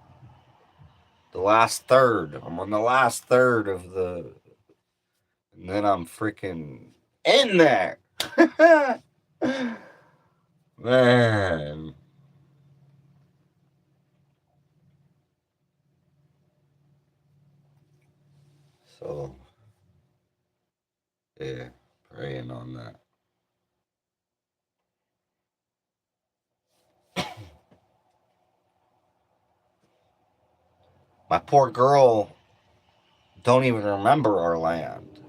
the last third. I'm on the last third of the, and then I'm freaking in there. Man. So, yeah, praying on that. My poor girl don't even remember our land.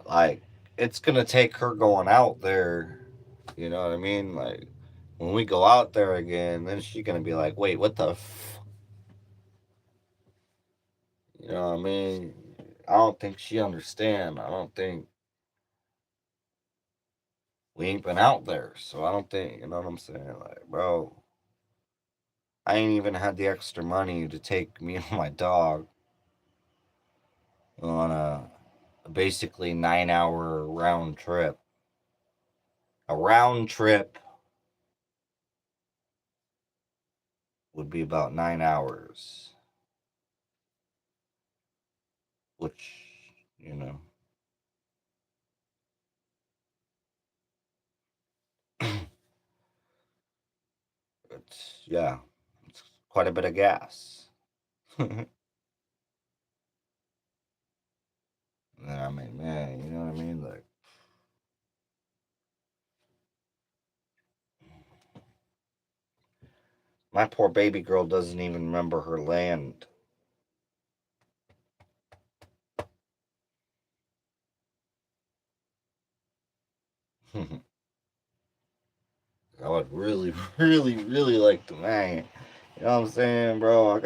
Like, it's gonna take her going out there. You know what I mean? Like, when we go out there again, then she's gonna be like, "Wait, what the?" You know what I mean? I don't think she understand. I don't think we ain't been out there, so I don't think, you know what I'm saying? Like, bro, I ain't even had the extra money to take me and my dog on a basically 9 hour round trip. A round trip would be about 9 hours, which, you know, yeah, it's quite a bit of gas. And I mean, man, you know what I mean? Like, my poor baby girl doesn't even remember her land. I would really, really, really like to, man. You know what I'm saying, bro? I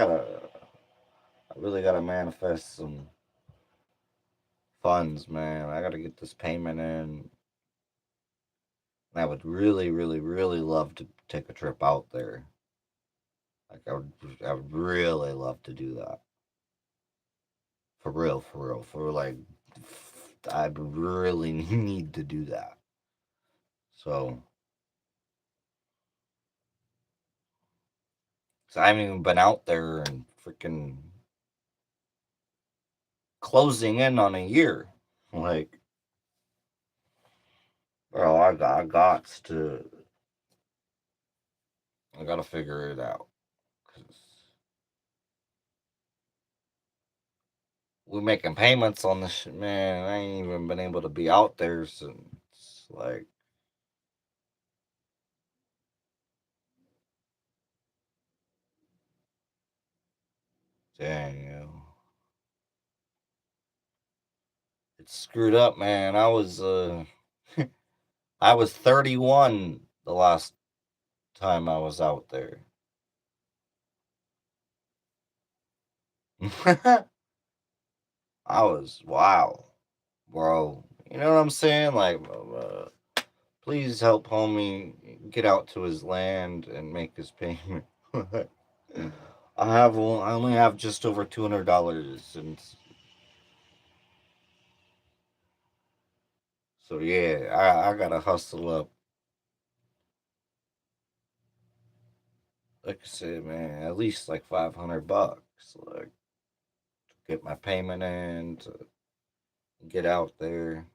really gotta manifest some funds, man. I gotta get this payment in. I would really, really, really love to take a trip out there. Like, I would really love to do that. For real, for real, for like, I really need to do that. So, so I haven't even been out there and freaking closing in on a year. Like, bro, I gotta figure it out. 'Cause we making payments on this shit, man. I ain't even been able to be out there since, like, dang, you know. It's screwed up, man. I was 31 the last time I was out there. I was wow, bro. You know what I'm saying? Like, please help homie get out to his land and make his payment. I only have just over $200, and so yeah, I gotta hustle up. Like I said, man, at least like $500, like get my payment in to get out there.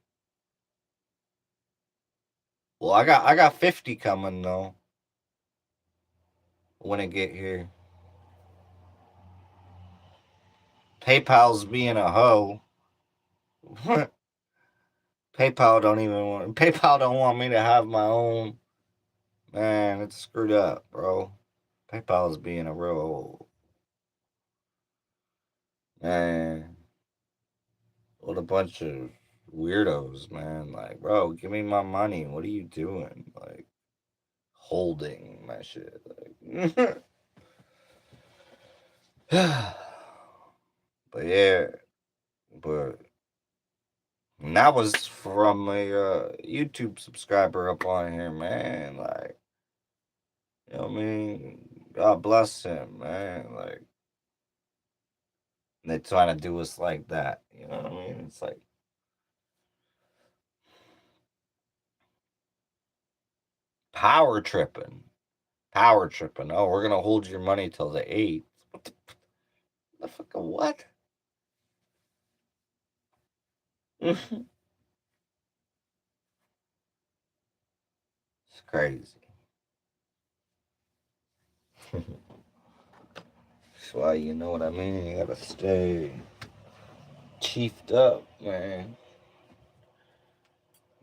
Well, I got 50 coming though when I get here. PayPal's being a hoe. PayPal don't want me to have my own. Man, it's screwed up, bro. PayPal's being a real man. What a bunch of weirdos, man. Like, bro, give me my money. What are you doing? Like, holding my shit. Like, but yeah, but and that was from a YouTube subscriber up on here, man. Like, you know what I mean? God bless him, man. Like, they're trying to do us like that. You know what I mean? It's like power tripping. Power tripping. Oh, we're gonna hold your money till the 8th. What the fuck? What? It's crazy. That's why, you know what I mean? You gotta stay chiefed up, man.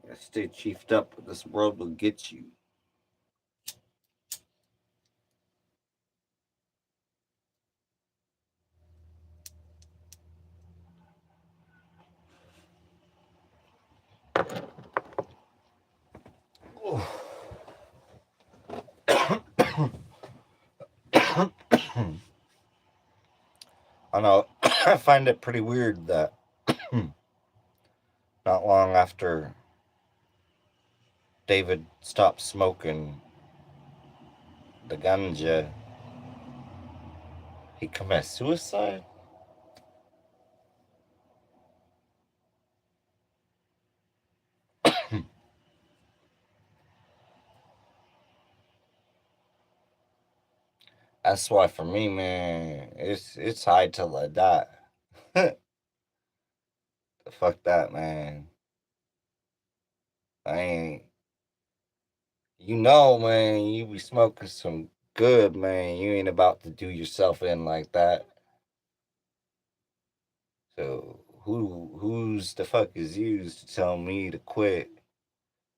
You gotta stay chiefed up, or this world will get you. I know. I find it pretty weird that not long after David stopped smoking the ganja, he committed suicide. That's why for me, man, it's high till I die. Fuck that, man. I ain't. You know, man, you be smoking some good, man. You ain't about to do yourself in like that. So who's the fuck is you to tell me to quit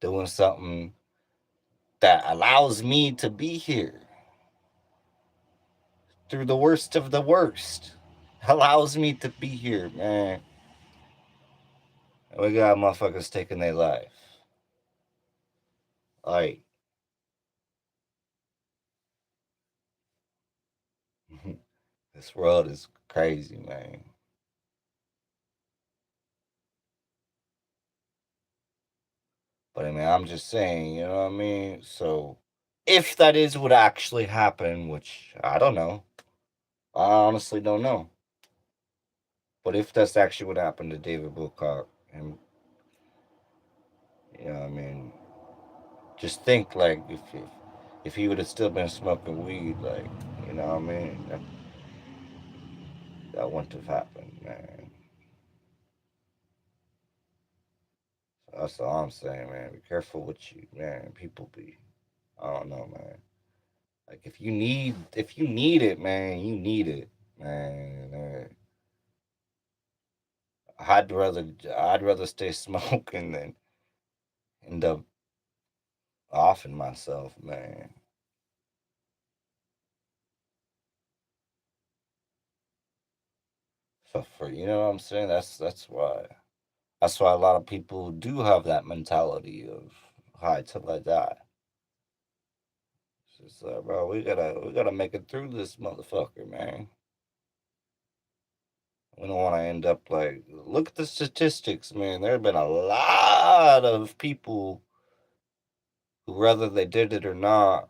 doing something that allows me to be here through the worst of the worst? Allows me to be here, man. We got motherfuckers taking their life. Like, this world is crazy, man. But I mean, I'm just saying, you know what I mean? So, if that is what actually happened, which I don't know, I honestly don't know. But if that's actually what happened to David Wilcock, and you know, what I mean, just think like if he would have still been smoking weed, like you know, what I mean, that wouldn't have happened, man. So that's all I'm saying, man. Be careful what you, man. People be, I don't know, man. Like if you need it, man, you need it, man. I'd rather stay smoking than end up offing myself, man. So for you know what I'm saying, that's why a lot of people do have that mentality of high till I die. Just like, bro, we gotta make it through this motherfucker, man. We don't want to end up like, look at the statistics, man. There have been a lot of people who, whether they did it or not,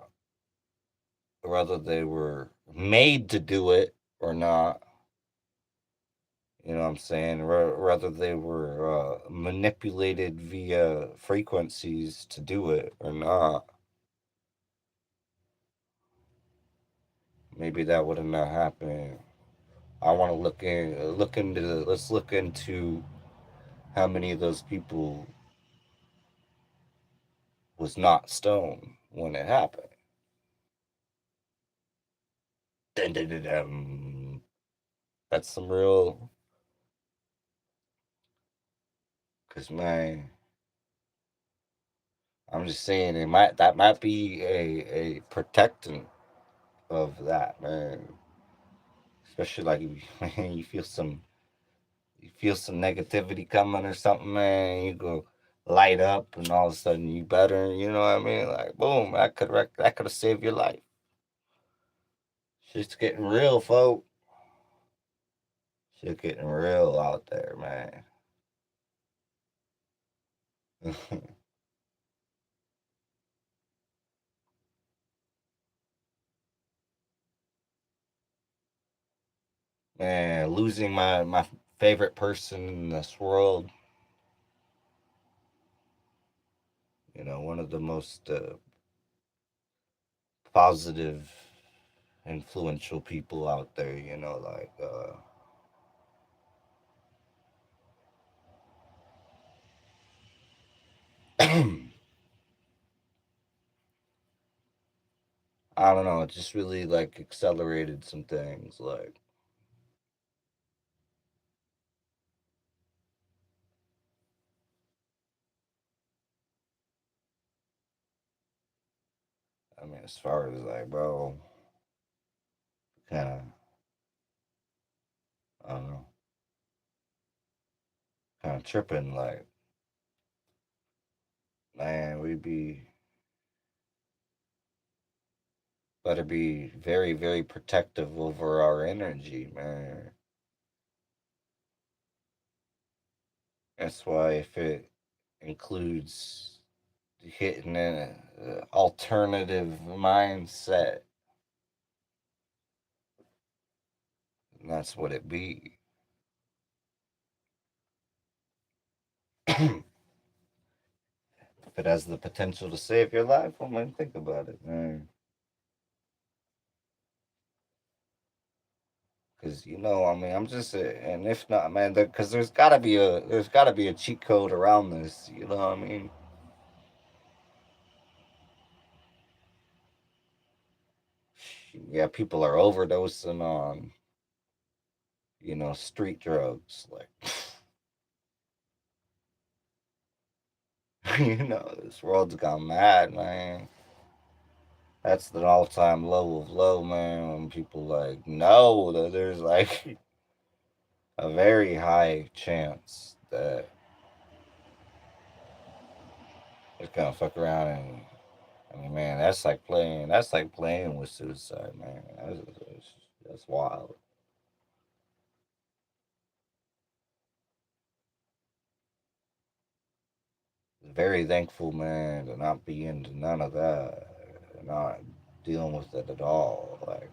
whether they were made to do it or not, you know what I'm saying? Whether they were manipulated via frequencies to do it or not, maybe that would have not happened. I want to look into let's look into how many of those people was not stoned when it happened. Dun, dun, dun, dun. That's some real, cause man, I'm just saying that might be a protectant of that, man. Especially like man, you feel some negativity coming or something, man. You go light up, and all of a sudden you better. You know what I mean? Like boom, that could have saved your life. Shit's getting real, folk. Shit's getting real out there, man. Man, losing my favorite person in this world. You know, one of the most positive, influential people out there. You know, like I don't know. It just really like accelerated some things. Like, I mean, as far as like, bro, kind of, I don't know, kind of tripping. Like, man, we'd be better be very, very protective over our energy, man. That's why if it includes hitting an alternative mindset, that's what it be. If it has the potential to save your life, well, man, think about it, man. Because you know, I mean, I'm just, and if not, man, because there's gotta be a cheat code around this. You know what I mean? Yeah, people are overdosing on, street drugs. Like, this world's gone mad, man. That's the all-time low of low, man. When people like know that there's like a very high chance that it's gonna fuck around and I mean, man, that's like playing with suicide, man. That's wild. Very thankful, man, to not be into none of that, not dealing with it at all. Like,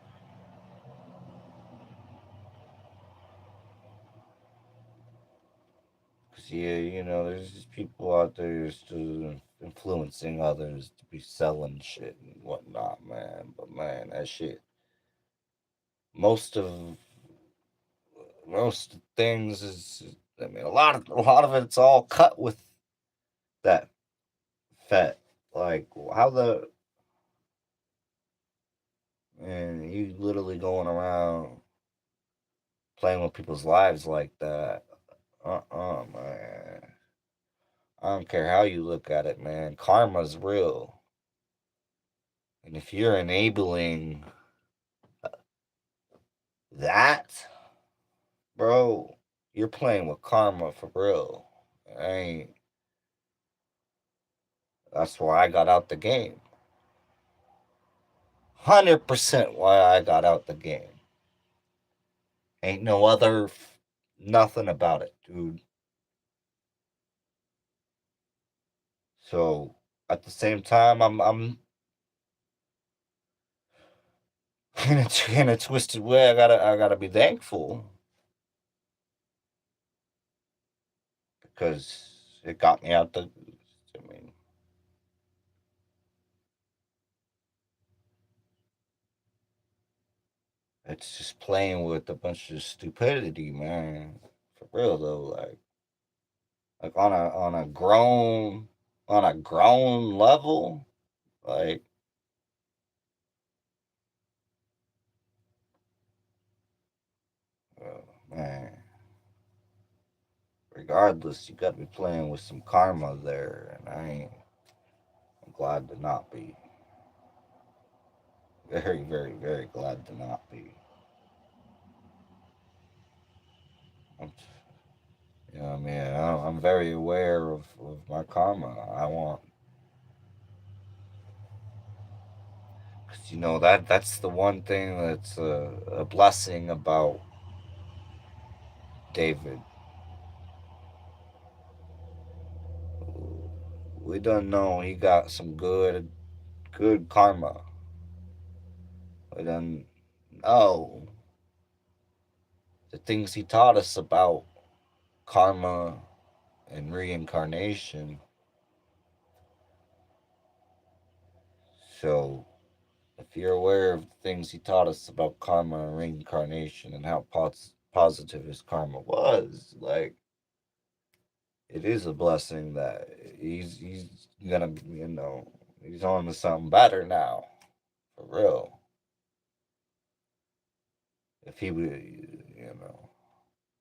'cause yeah, there's just people out there still influencing others to be selling shit and whatnot, man. But man, that shit, most of most things is, I mean, a lot of it's all cut with that fat. Like, how the man, you literally going around playing with people's lives like that. Man. I don't care how you look at it, man. Karma's real. And if you're enabling that, bro, you're playing with karma for real. I ain't, that's why I got out the game. 100% why I got out the game. Ain't no other, nothing about it, dude. So at the same time, I'm in a twisted way. I gotta be thankful because it got me out the. I mean, it's just playing with a bunch of stupidity, man. For real though, like on a grown level, like man. Regardless, you got to be playing with some karma there, and I'm glad to not be. Very, very, very glad to not be. I'm, you know, what I mean, I'm very aware of my karma. I want, cause that's the one thing that's a blessing about David. We don't know he got some good karma. We don't know the things he taught us about karma and reincarnation. So if you're aware of the things he taught us about karma and reincarnation and how positive his karma was, like it is a blessing that he's gonna he's on to something better now, for real. If he was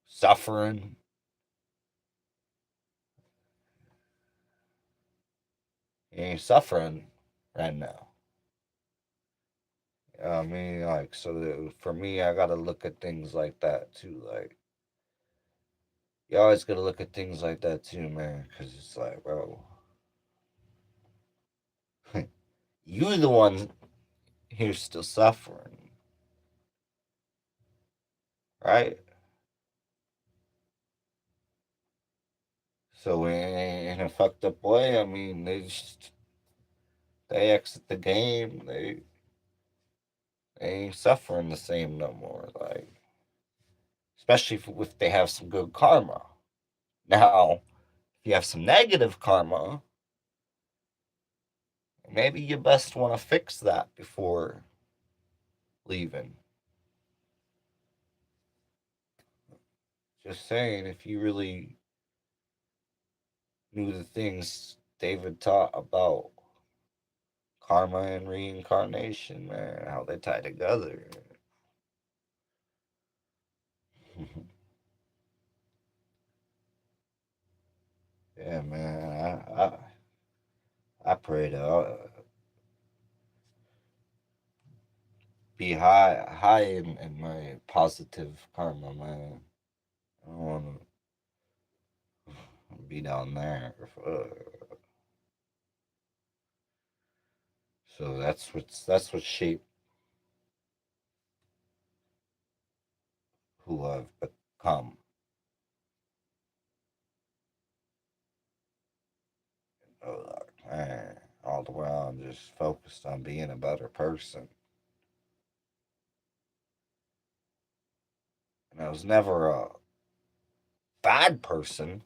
suffering, he ain't suffering right now. I mean, like, so for me, I gotta look at things like that too. Like, you always gotta look at things like that too, man, because it's like, bro, you the one who's still suffering, right? So in a fucked up way, I mean, they exit the game. They ain't suffering the same no more. Like, especially if they have some good karma. Now, if you have some negative karma, maybe you best want to fix that before leaving. Just saying, if you really knew the things David taught about karma and reincarnation, man, how they tie together. Yeah, man. I pray to be high in my positive karma, man. I don't want to be down there. So that's what shaped who I've become. Like, man, all the while I'm just focused on being a better person. And I was never a bad person.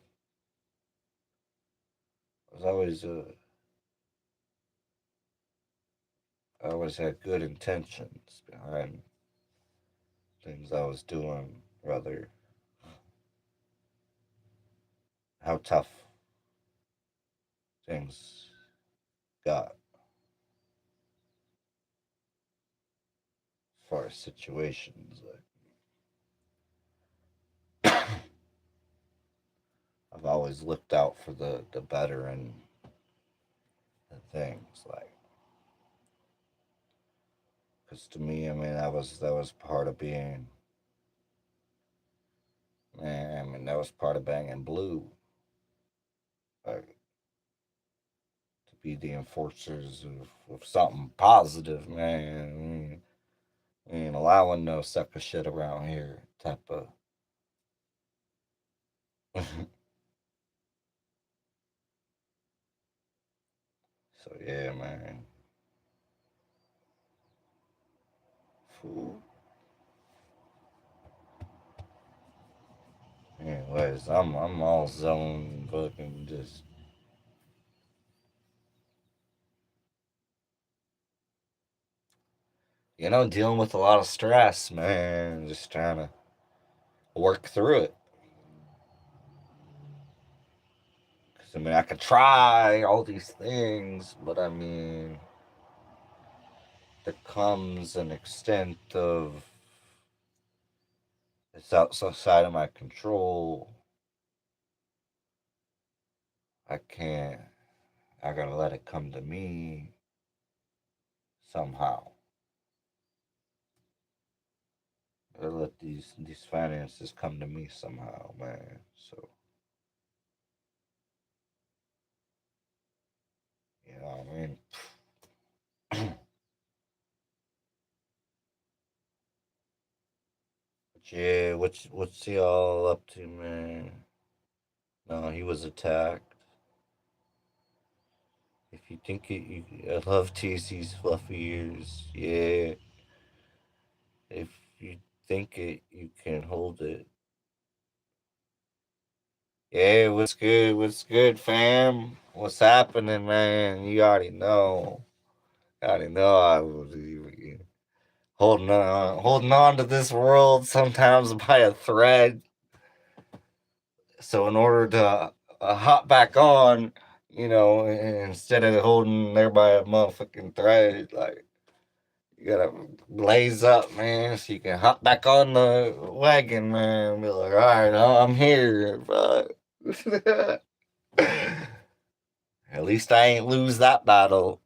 I was always I always had good intentions behind things I was doing, rather how tough things got as far as situations. Like, I've always looked out for the better in the things, like, because to me, I mean, that was part of being, man. I mean, that was part of banging blue, like, to be the enforcers of something positive, man. Ain't allowing no sucker shit around here type of. So yeah, man. Fool. Anyways, I'm all zoned, fucking just dealing with a lot of stress, man. Just trying to work through it. 'Cause, I mean, I could try all these things, but I mean, there comes an extent of it's outside of my control. I can't. I gotta let it come to me somehow. I let these finances come to me somehow, man. So you know what I mean. But yeah, what's he all up to, man? No, he was attacked. If you think I love TC's fluffy ears. Yeah, if you think it, you can hold it. Yeah, what's good? What's good, fam? What's happening, man? You already know. I already know I was holding on to this world sometimes by a thread. So in order to hop back on, instead of holding there by a motherfucking thread, like you gotta blaze up, man, so you can hop back on the wagon, man. Be like, all right, I'm here, but at least I ain't lose that battle.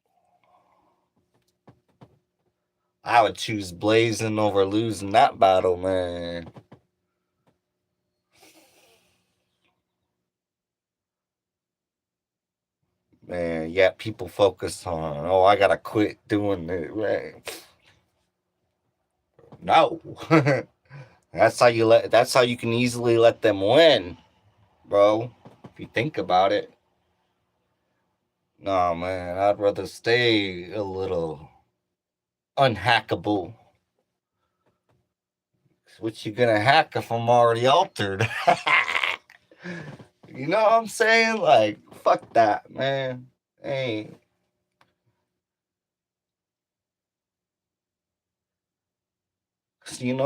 I would choose blazing over losing that battle, man. Man, yeah, people focus on, oh, I gotta quit doing it, man. No. That's how you can easily let them win, bro. If you think about it. No, man, I'd rather stay a little unhackable. What you gonna hack if I'm already altered? You know what I'm saying? Like, fuck that, man. Hey,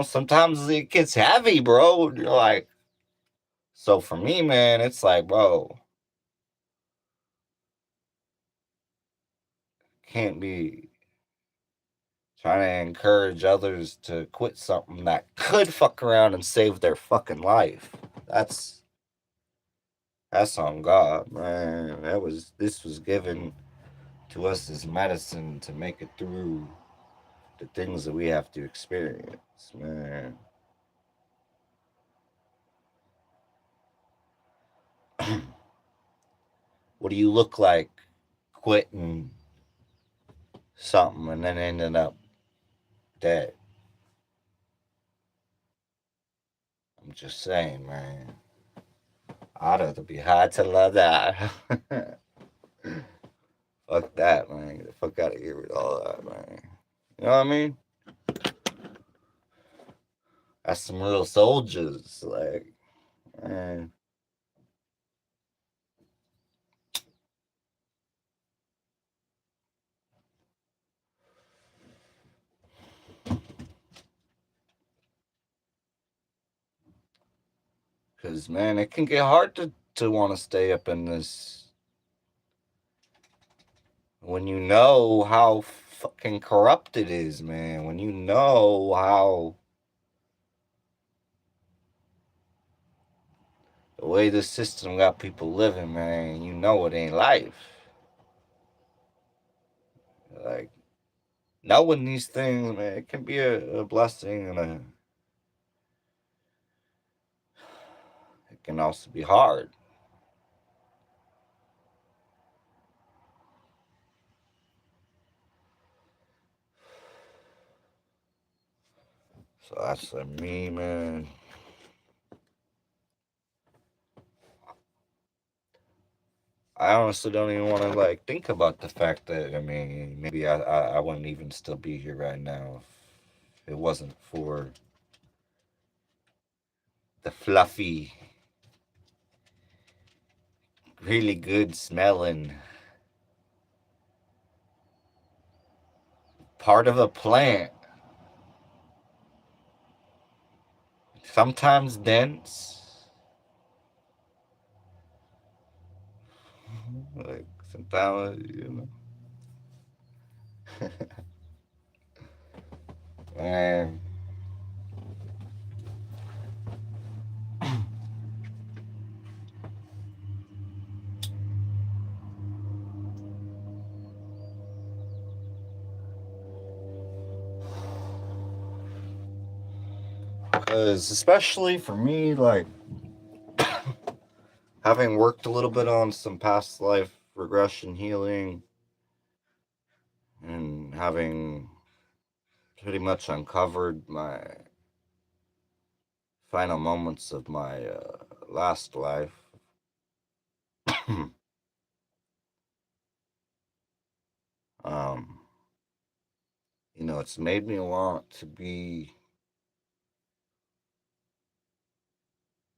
sometimes it gets heavy, bro. You're like, so for me, man, it's like, bro, can't be trying to encourage others to quit something that could fuck around and save their fucking life. That's that's on God, man. This was given to us as medicine to make it through the things that we have to experience, man. What do you look like quitting something and then ending up dead? I'm just saying, man. I'd have to be high to love that. Fuck that, man. Get the fuck out of here with all that, man. You know what I mean? That's some real soldiers, like, man. Because, man, it can get hard to want to stay up in this when you know how fucking corrupt it is, man. When you know how the way the system got people living, man, you know it ain't life. Like, knowing these things, man, it can be a blessing and it can also be hard. So that's like me, man. I honestly don't even want to like think about the fact that maybe I wouldn't even still be here right now if it wasn't for the fluffy, really good smelling part of a plant. Sometimes dense, like sometimes and because especially for me, like having worked a little bit on some past life regression healing and having pretty much uncovered my final moments of my last life. um, it's made me want to be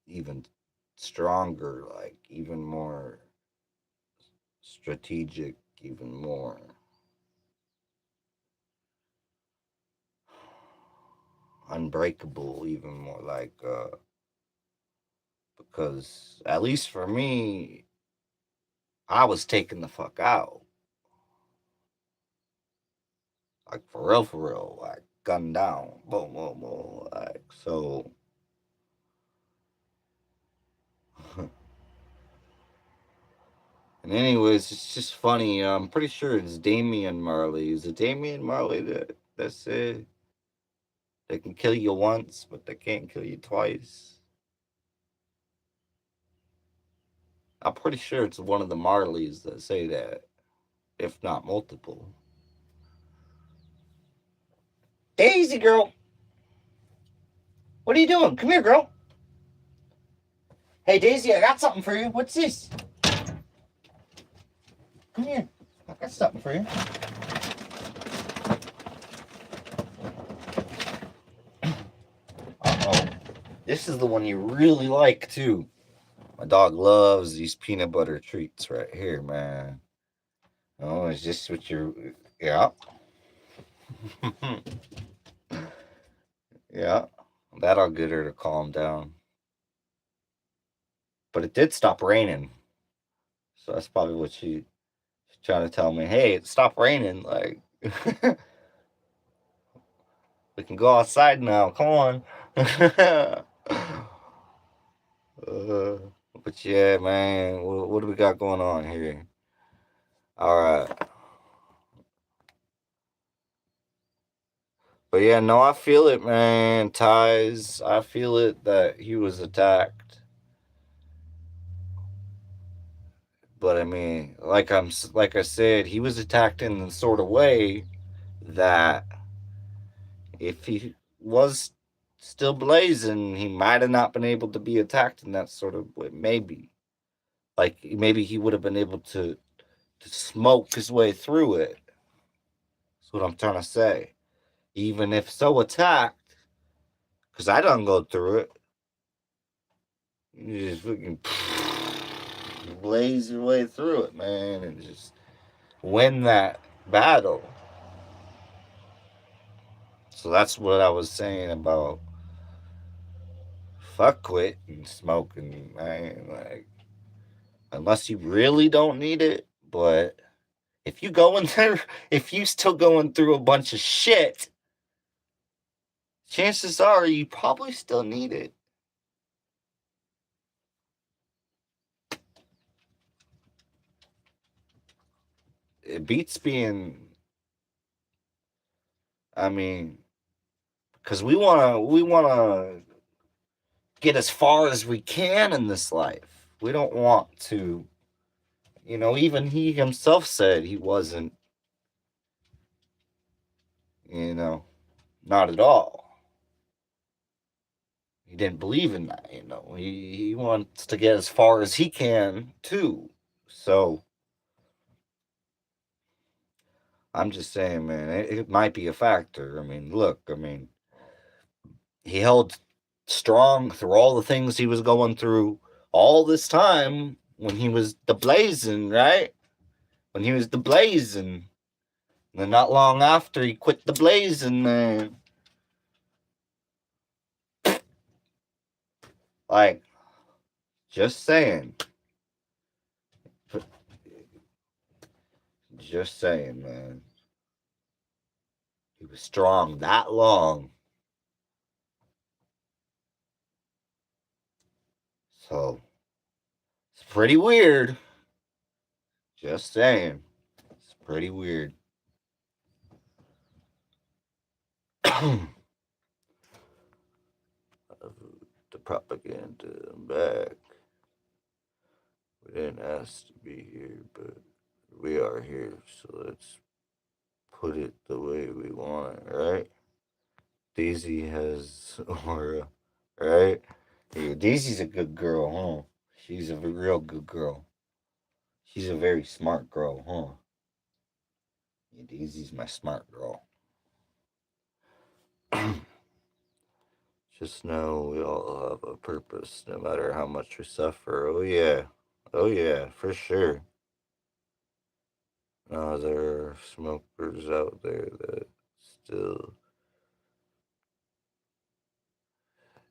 even stronger, like even more strategic, even more unbreakable, even more like because at least for me, I was taken the fuck out. Like for real, like gunned down. Boom, boom, boom. Like so and anyways, it's just funny. I'm pretty sure it's Damian Marley. Is it Damian Marley that said they can kill you once, but they can't kill you twice? I'm pretty sure it's one of the Marleys that say that, if not multiple. Daisy girl, what are you doing? Come here, girl. Hey Daisy, I got something for you. What's this? Come here. I got something for you. Uh-oh. This is the one you really like too. My dog loves these peanut butter treats right here, man. Oh, it's just what you're. Yeah. Yeah. That'll get her to calm down. But it did stop raining. So that's probably what she's trying to tell me. Hey, it stopped raining. Like, we can go outside now. Come on. uh, but yeah, man. What do we got going on here? All right. But yeah, no, I feel it, man. Ties. I feel it that he was attacked. But I mean, like I said, he was attacked in the sort of way that if he was still blazing, he might have not been able to be attacked in that sort of way. Maybe, like maybe he would have been able to smoke his way through it. That's what I'm trying to say. Even if so attacked, because I don't go through it. You just fucking blaze your way through it, man, and just win that battle. So that's what I was saying about fuck quit and smoking, man. Like, unless you really don't need it, but if you going there, if you still going through a bunch of shit, chances are you probably still need it. It beats being, I mean, because we wanna get as far as we can in this life. We don't want to, even he himself said he wasn't, you know, not at all. he didn't believe in that. He wants to get as far as he can too. So I'm just saying, man, it might be a factor. I mean, look, I mean, he held strong through all the things he was going through all this time when he was the blazing, right? When he was the blazing. And then not long after he quit the blazing, man. Like, just saying. Just saying, man. He was strong that long. So, it's pretty weird. Just saying. It's pretty weird. The propaganda, I'm back. We didn't ask to be here, but we are here, so let's put it the way we want it, right? Daisy has aura, right? Yeah, Daisy's a good girl, huh? She's a real good girl. She's a very smart girl, huh? Yeah, Daisy's my smart girl. Just know we all have a purpose, no matter how much we suffer. Oh, yeah. Oh, yeah, for sure. No, there are smokers out there that still.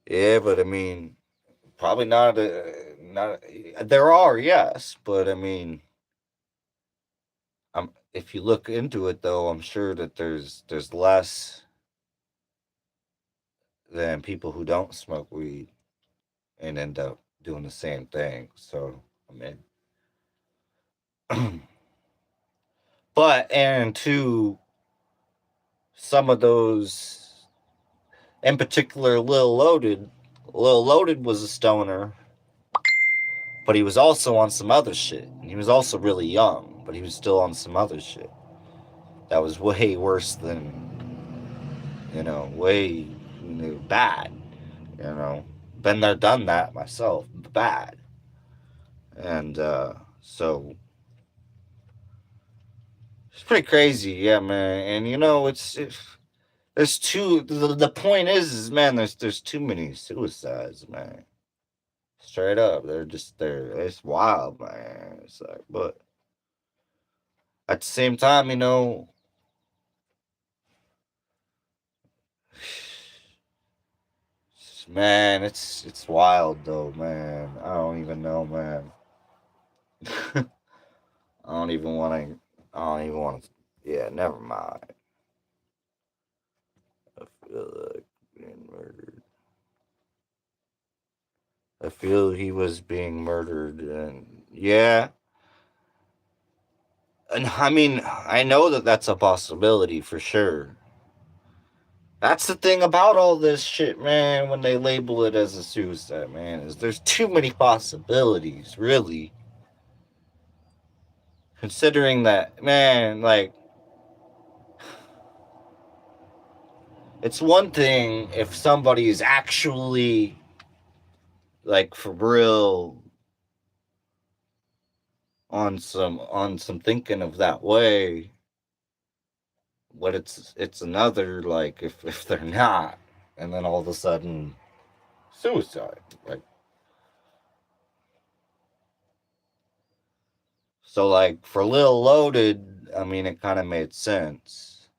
Yeah, but I mean, probably not. Not. There are, yes, but I mean, if you look into it, though, I'm sure that there's less than people who don't smoke weed and end up doing the same thing. So I mean, and to some of those, in particular, Lil Loaded. Lil Loaded was a stoner, but he was also on some other shit. He was also really young, but he was still on some other shit that was way worse than, way bad. Been there, done that myself. Bad. And so it's pretty crazy, yeah, man. And there's too. The point is, man, there's too many suicides, man. Straight up, they're it's wild, man. It's like, but at the same time, man, it's wild though, man. I don't even know, man. I don't even want to. I don't even want to. Yeah, never mind. I feel like being murdered. I feel he was being murdered, and yeah, and I mean, I know that that's a possibility for sure. That's the thing about all this shit, man. When they label it as a suicide, man, is there's too many possibilities, really. Considering that, man, like it's one thing if somebody is actually like for real on some thinking of that way, but it's another like if they're not, and then all of a sudden suicide, like so like for Lil Loaded, I mean it kind of made sense.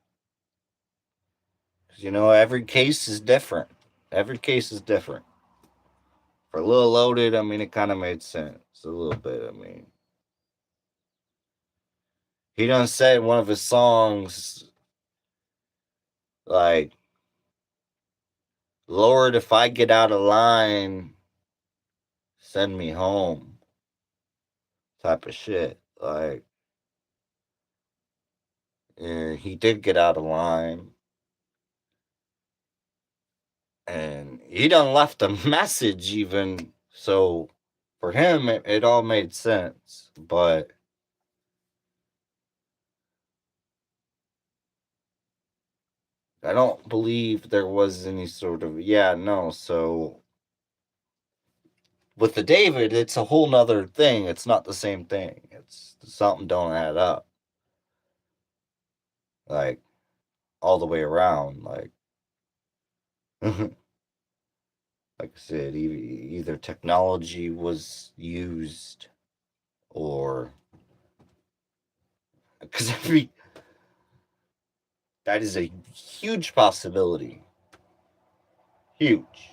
'Cause, every case is different. Every case is different. For Lil Loaded, I mean it kind of made sense a little bit. I mean, he done said in one of his songs like, "Lord, if I get out of line, send me home," type of shit. Like, yeah, he did get out of line, and he done left a message even. So for him, it all made sense. But I don't believe there was any sort of, yeah, no. So with the David, it's a whole nother thing. It's not the same thing. It's something don't add up. Like all the way around. Like like I said, either technology was used or because that is a huge possibility. Huge.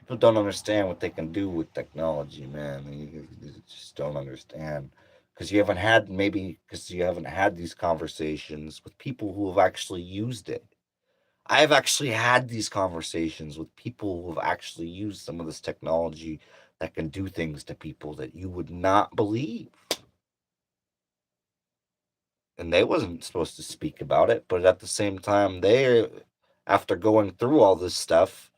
People don't understand what they can do with technology, man. You just don't understand because you haven't had these conversations with people who have actually used it. I have actually had these conversations with people who have actually used some of this technology that can do things to people that you would not believe. And they wasn't supposed to speak about it, but at the same time, they, after going through all this stuff,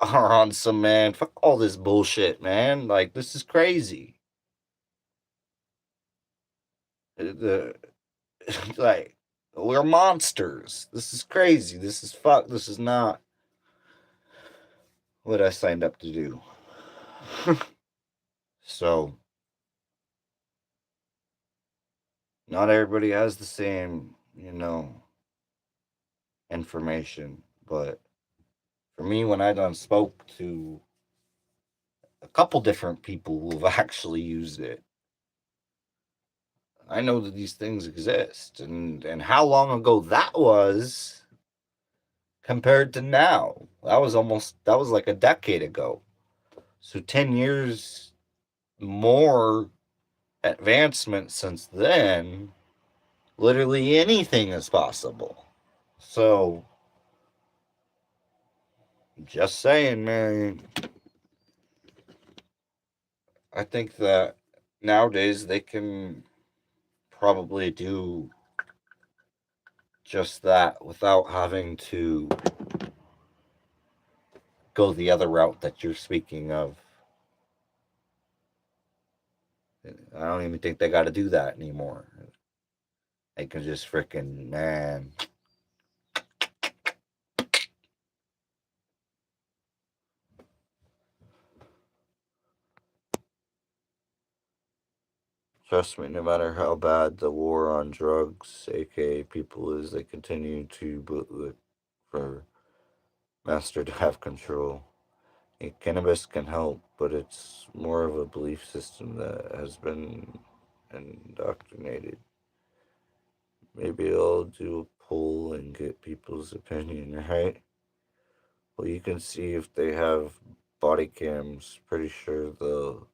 are on some, man, fuck all this bullshit, man. Like, this is crazy. The like, we're monsters. This is crazy. This is fuck. This is not what I signed up to do. So, not everybody has the same, information. But for me, when I done spoke to a couple different people who have actually used it, I know that these things exist, and how long ago that was compared to now. That was like a decade ago. So 10 years more advancement since then. Literally anything is possible. So just saying, man, I think that nowadays they can probably do just that without having to go the other route that you're speaking of. I don't even think they got to do that anymore. They can just freaking, man. Trust me, no matter how bad the war on drugs, aka people, is, they continue to bootlick for master to have control. Cannabis can help, but it's more of a belief system that has been indoctrinated. Maybe I'll do a poll and get people's opinion, right? Well, you can see if they have body cams. Pretty sure they'll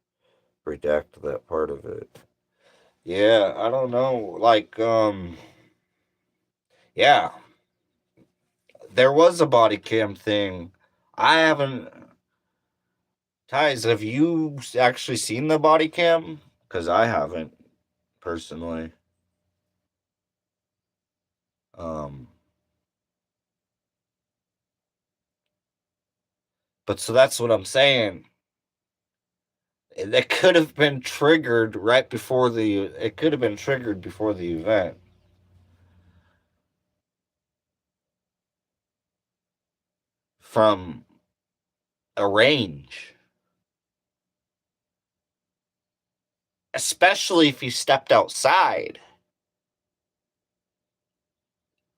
redact that part of it. Yeah, I don't know. Like, yeah, there was a body cam thing. I haven't. Ties, have you actually seen the body cam? Because I haven't personally. Um, but so that's what I'm saying. That could have been triggered right before the. It could have been triggered before the event from a range, especially if you stepped outside.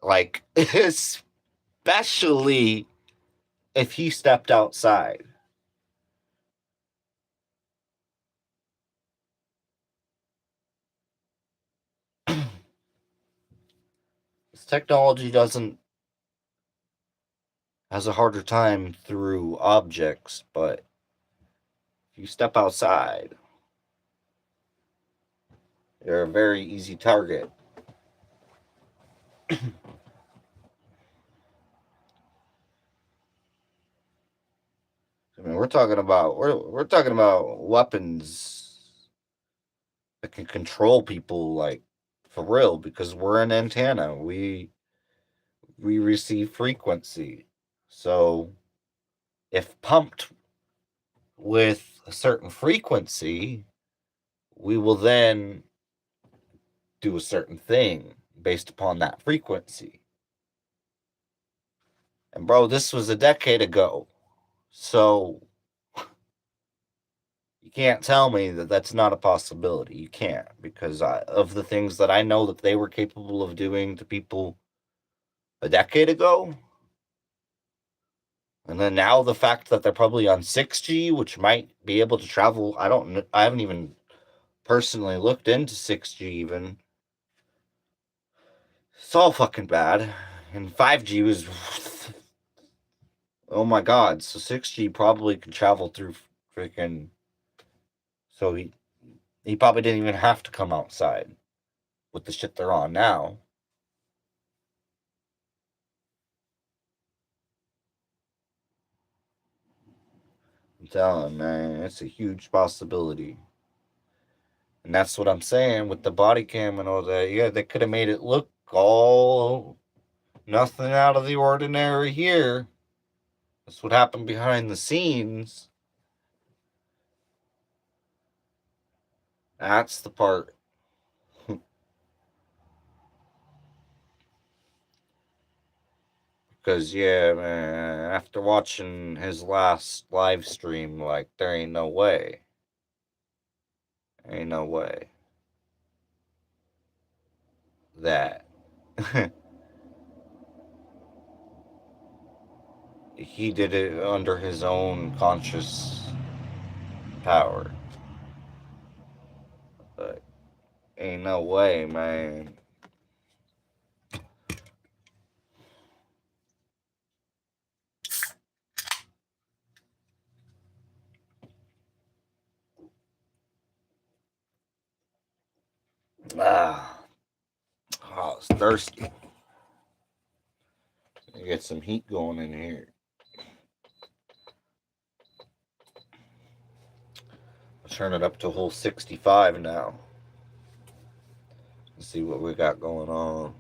Like, especially if he stepped outside. This technology doesn't has a harder time through objects, but if you step outside, you're a very easy target. I mean, we're talking about weapons that can control people, like, for real, because we're an antenna. We receive frequency. So if pumped with a certain frequency, we will then do a certain thing based upon that frequency. And bro, this was a decade ago. So you can't tell me that that's not a possibility. You can't, because of the things that I know that they were capable of doing to people a decade ago. And then now the fact that they're probably on 6G, which might be able to travel. I haven't even personally looked into 6G even. It's all fucking bad. And 5G was, oh my god. So 6G probably could travel through freaking. So he probably didn't even have to come outside with the shit they're on now. I'm telling, man, it's a huge possibility. And that's what I'm saying with the body cam and all that. Yeah, they could have made it look all nothing out of the ordinary here. That's what happened behind the scenes. That's the part. Because, yeah, man, after watching his last live stream, like, there ain't no way. Ain't no way that he did it under his own conscious power. But ain't no way, man. Ah, oh, it's thirsty. Get some heat going in here. I'll turn it up to a whole 65 now. Let's see what we got going on.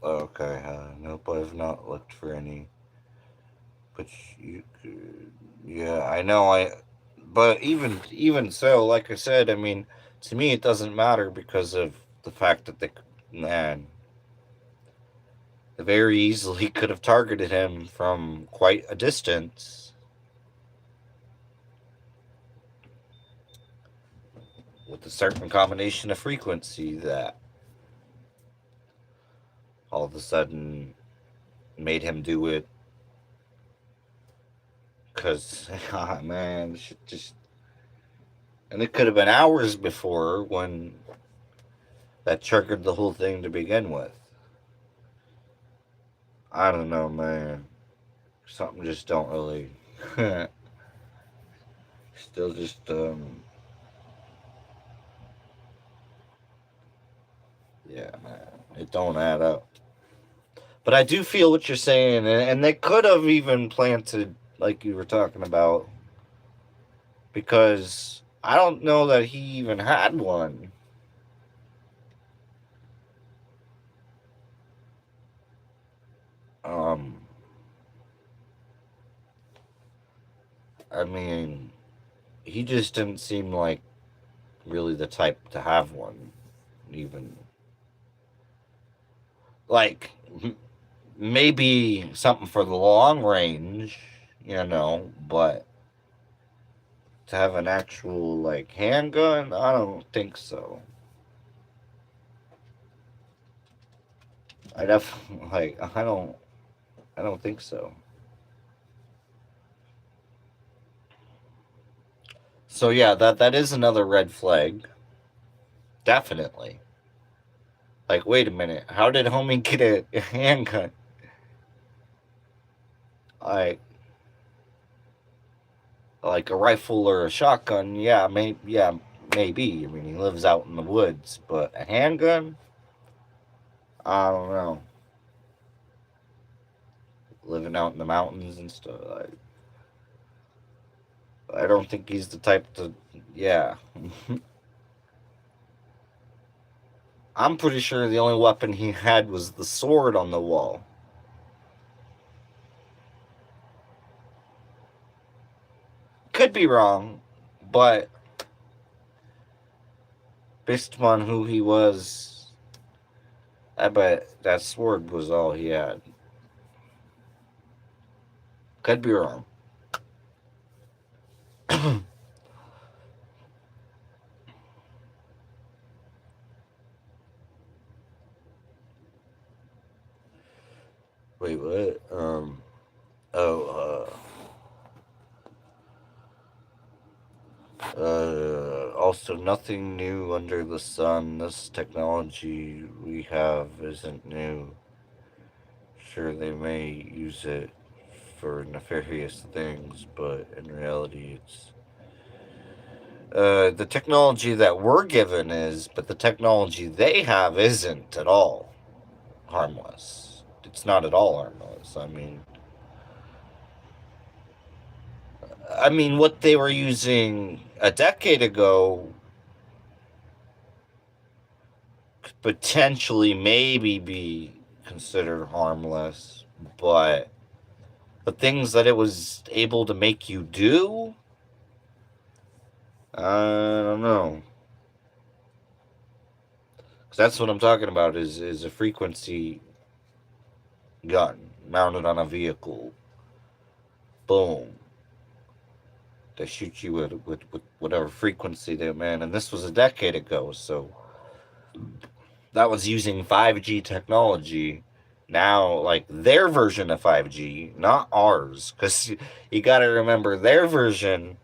Okay, nope, I've not looked for any. But you could, yeah, I know. But even so, like I said, I mean, to me, it doesn't matter because of the fact that man, they very easily could have targeted him from quite a distance with a certain combination of frequency that all of a sudden made him do it. Because, man, just. And it could have been hours before when that triggered the whole thing to begin with. I don't know, man. Something just don't really. Still just, yeah, man. It don't add up. But I do feel what you're saying, and they could have even planted, like you were talking about, because I don't know that he even had one. Um, I mean, he just didn't seem like really the type to have one, even. Like, maybe something for the long range, but to have an actual, like, handgun, I don't think so. I definitely, like, I don't think so. So yeah, that is another red flag. Definitely. Like, wait a minute, how did homie get a handgun? Like, like a rifle or a shotgun? Yeah, maybe. I mean, he lives out in the woods, but a handgun? I don't know. Living out in the mountains and stuff. I don't think he's the type to. Yeah. I'm pretty sure the only weapon he had was the sword on the wall. Could be wrong, but based upon who he was I bet that sword was all he had. Could be wrong. Wait, what? Oh, also, nothing new under the sun. This technology we have isn't new. Sure, they may use it for nefarious things, but in reality, it's the technology that we're given is, but the technology they have isn't at all harmless. It's not at all harmless. I mean, what they were using a decade ago could potentially maybe be considered harmless, but the things that it was able to make you do, I don't know. 'Cause that's what I'm talking about is a frequency gun mounted on a vehicle. Boom. They shoot you with whatever frequency they man, and this was a decade ago, so that was using 5G technology. Now, like their version of 5G, not ours, because you got to remember their version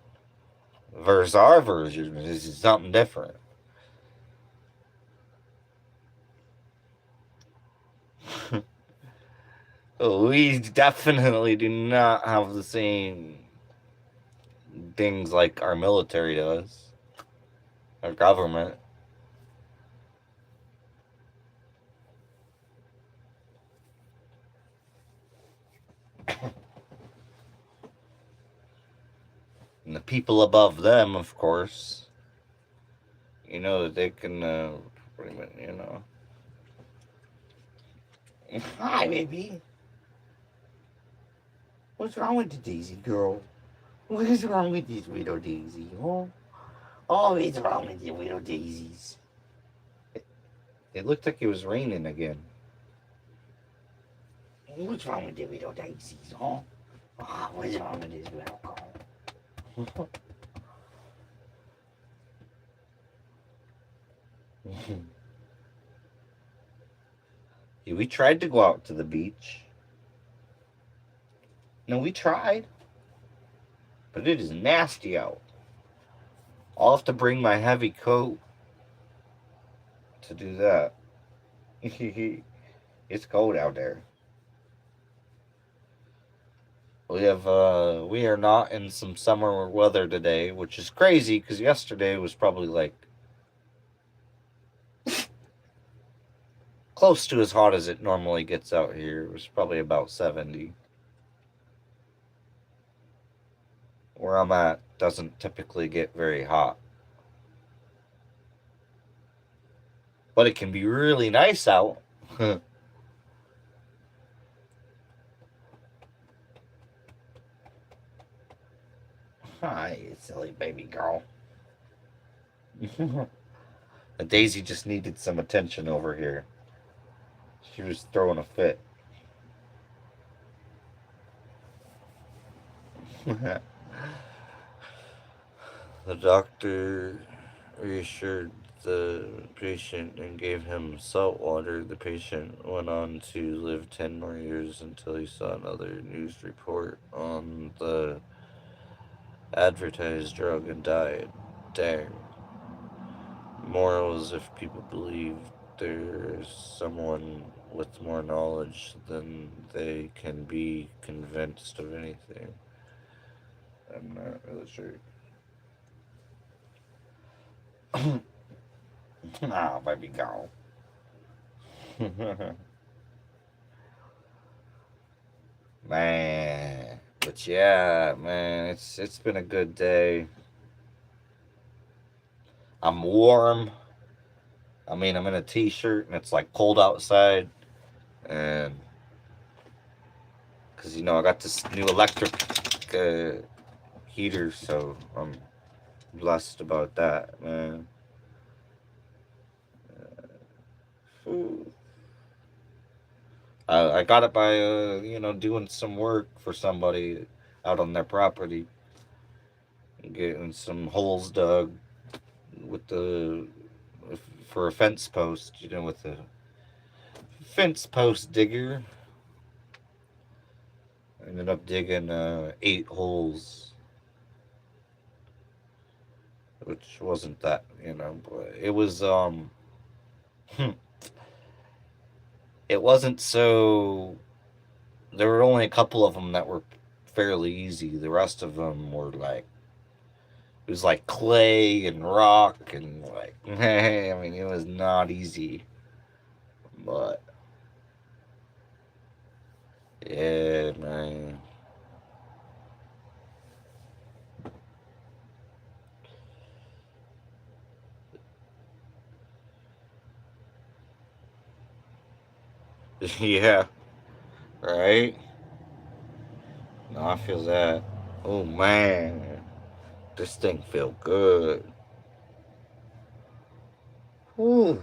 versus our version is something different. We definitely do not have the same things like our military does, our government. And the people above them, of course, that they can, you know. Hi, baby. What's wrong with the Daisy girl? What is wrong with this little Daisy? Oh, oh, what's wrong with the little daisies? It looked like it was raining again. What's wrong with the little daisies, huh? Oh, what's wrong with this little girl? Yeah, we tried to go out to the beach. No, we tried, but it is nasty out. I'll have to bring my heavy coat to do that. It's cold out there. We are not in some summer weather today, which is crazy because yesterday was probably like close to as hot as it normally gets out here. It was probably about 70. Where I'm at doesn't typically get very hot, but it can be really nice out. Hi, silly baby girl. Daisy just needed some attention over here. She was throwing a fit. The doctor reassured the patient and gave him salt water. The patient went on to live 10 more years until he saw another news report on the advertised drug and died. Dang. Morals: if people believe there's someone with more knowledge, then they can be convinced of anything. I'm not really sure. Ah, baby girl. Man. But yeah, man, it's been a good day. I'm warm. I mean, I'm in a t-shirt and it's like cold outside, and because I got this new electric heater, so I'm blessed about that, man. Ooh. I got it by doing some work for somebody out on their property, getting some holes dug with the for a fence post, with a fence post digger. I ended up digging 8 holes, which wasn't that, but it was it wasn't so. There were only a couple of them that were fairly easy. The rest of them were like it was like clay and rock and like I mean it was not easy, but yeah, man. Yeah, right. No, I feel that. Oh man, this thing feel good. Ooh,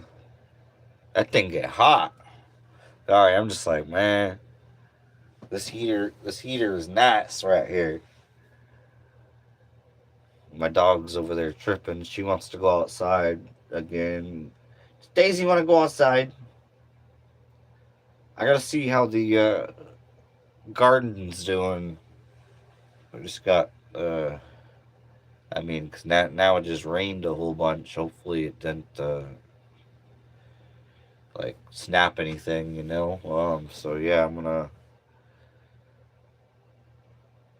that thing get hot. All right, I'm just like, man, this heater is nice right here. My dog's over there tripping. She wants to go outside again. Daisy, want to go outside? I gotta see how the garden's doing. I just got, I mean, 'cause now it just rained a whole bunch. Hopefully it didn't, like, snap anything. So yeah, I'm gonna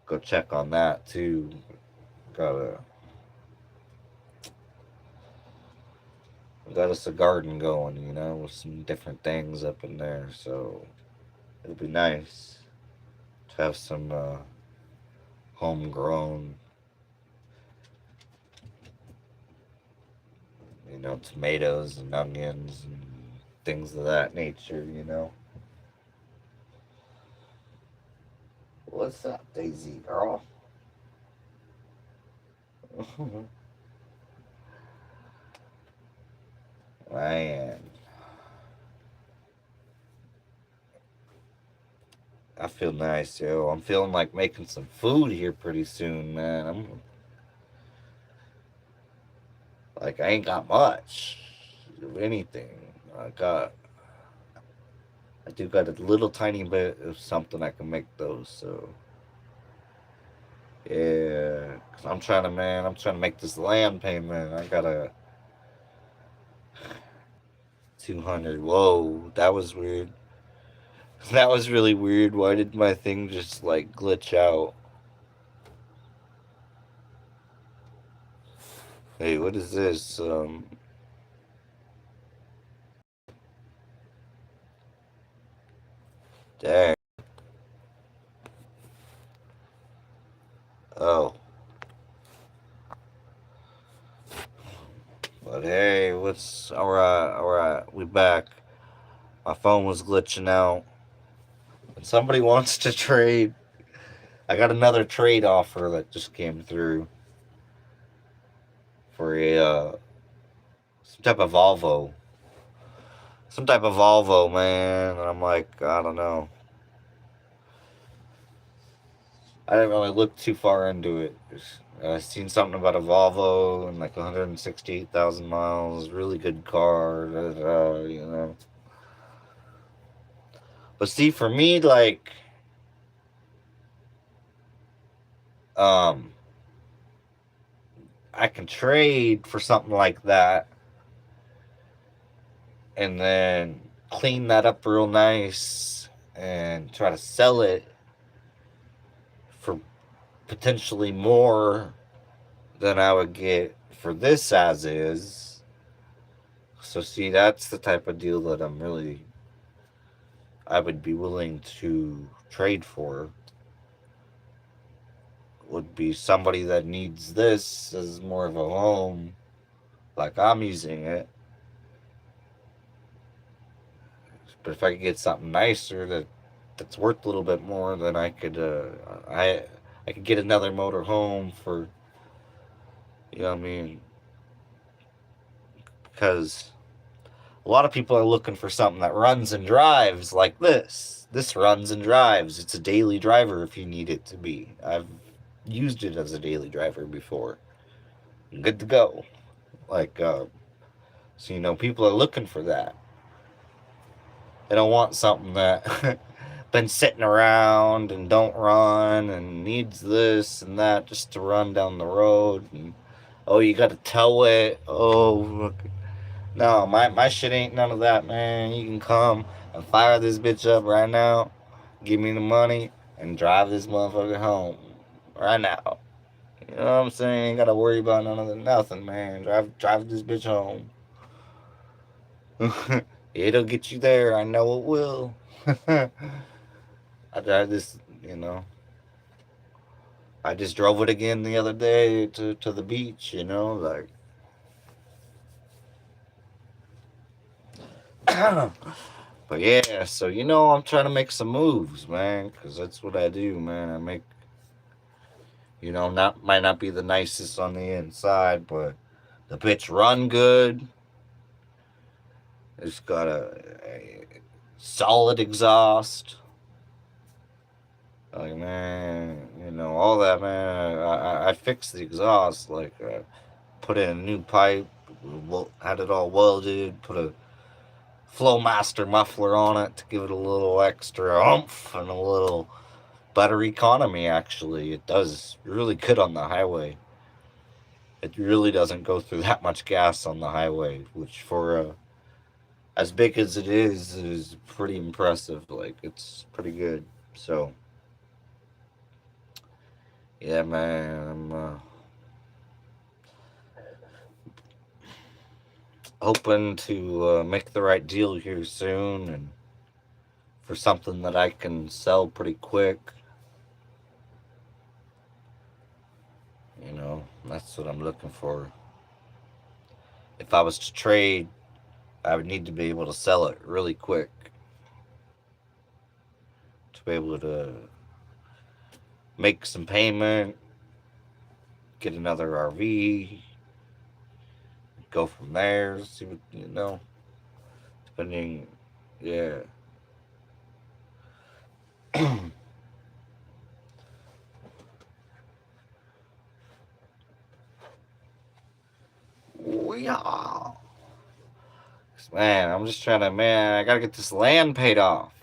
go check on that too. Gotta, got us a garden going, with some different things up in there. So it'll be nice to have some, homegrown, tomatoes and onions and things of that nature. What's up, Daisy girl? Man, I feel nice, yo. I'm feeling like making some food here pretty soon, man. I'm like, I ain't got much of anything. I do got a little tiny bit of something I can make those. So yeah, 'cause I'm trying to make this land payment. I got a 200. Whoa, that was weird. That was really weird. Why did my thing just like glitch out? Hey, what is this? Dang. Oh, but hey, what's all right? All right, we back. My phone was glitching out. And somebody wants to trade. I got another trade offer that just came through for a some type of Volvo. Some type of Volvo, man. And I'm like, I don't know. I didn't really look too far into it. I seen something about a Volvo and like 168,000 miles, really good car, But see, for me, like, um, I can trade for something like that and then clean that up real nice and try to sell it for potentially more than I would get for this as is. So see, that's the type of deal that I would be willing to trade for. Would be somebody that needs this as more of a home, like I'm using it. But if I could get something nicer that's worth a little bit more, then I could get another motor home for, you know what I mean? Because A lot of people are looking for something that runs and drives like this. This runs and drives. It's a daily driver if you need it to be. I've used it as a daily driver before. Good to go. Like, so people are looking for that. They don't want something that been sitting around and don't run and needs this and that just to run down the road. And oh, you got to tow it. Oh, look. No, my shit ain't none of that, man. You can come and fire this bitch up right now, give me the money, and drive this motherfucker home right now. You know what I'm saying? Ain't gotta worry about none of the nothing, man. Drive this bitch home. It'll get you there. I know it will. I drive this, I just drove it again the other day to the beach, like. But yeah, so I'm trying to make some moves, man, because that's what I do, man. I make, not might not be the nicest on the inside, but the bitch run good. It's got a solid exhaust. Like, man, all that, man. I fixed the exhaust, like, put in a new pipe, had it all welded, put a Flowmaster muffler on it to give it a little extra oomph and a little better economy, actually. It does really good on the highway. It really doesn't go through that much gas on the highway, which for as big as it is pretty impressive. Like, it's pretty good. So, yeah, man, I'm hoping to make the right deal here soon and for something that I can sell pretty quick. That's what I'm looking for. If I was to trade, I would need to be able to sell it really quick to be able to make some payment, get another RV, go from there, see what, depending, yeah. Yeah. Man, I'm just trying to, man, I gotta get this land paid off.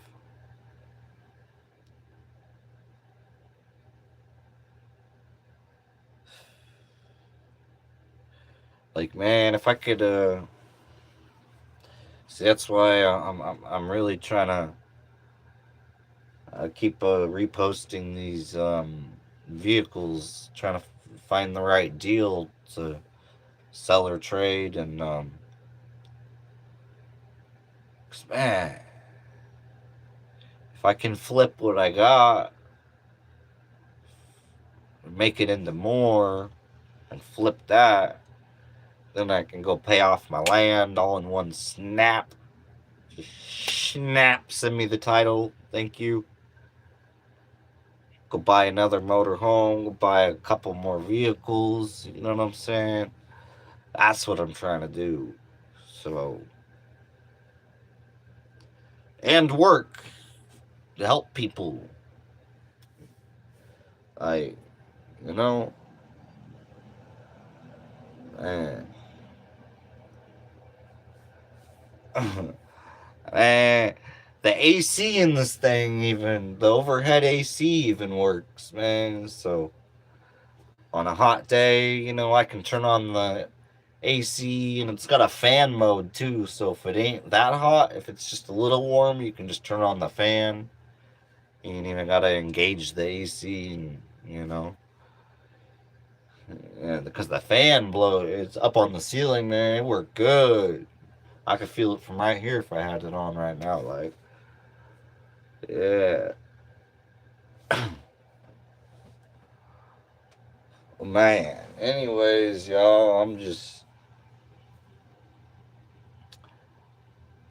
Like, man, if I could, see, that's why I'm really trying to keep reposting these vehicles, trying to find the right deal to sell or trade, and 'cause, man, if I can flip what I got, make it into more, and flip that, then I can go pay off my land all in one snap. Just snap, send me the title, thank you. Go buy another motorhome, go buy a couple more vehicles, you know what I'm saying? That's what I'm trying to do. So, and work to help people. I, you know, man. Man, the AC in this thing, even the overhead AC even works, man. So on a hot day, I can turn on the AC, and it's got a fan mode too. So if it ain't that hot, if it's just a little warm, you can just turn on the fan. You ain't even gotta engage the AC, and. Yeah, because the fan it's up on the ceiling, man. It worked good. I could feel it from right here if I had it on right now. Like, yeah. Man. Anyways, y'all, I'm just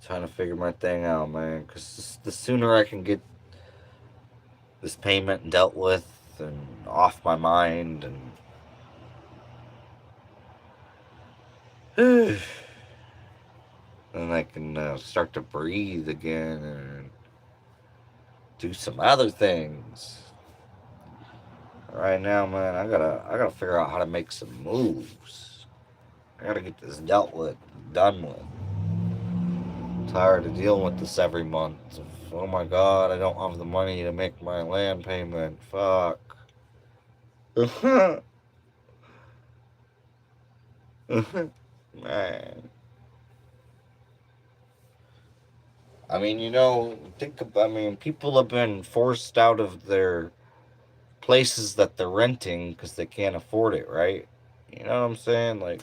trying to figure my thing out, man. Because the sooner I can get this payment dealt with and off my mind, and and I can start to breathe again and do some other things. Right now, man, I gotta figure out how to make some moves. I gotta get this dealt with, done with. I'm tired of dealing with this every month. Oh my god, I don't have the money to make my land payment. Fuck. Man. I mean, I mean, people have been forced out of their places that they're renting because they can't afford it, right? You know what I'm saying? Like,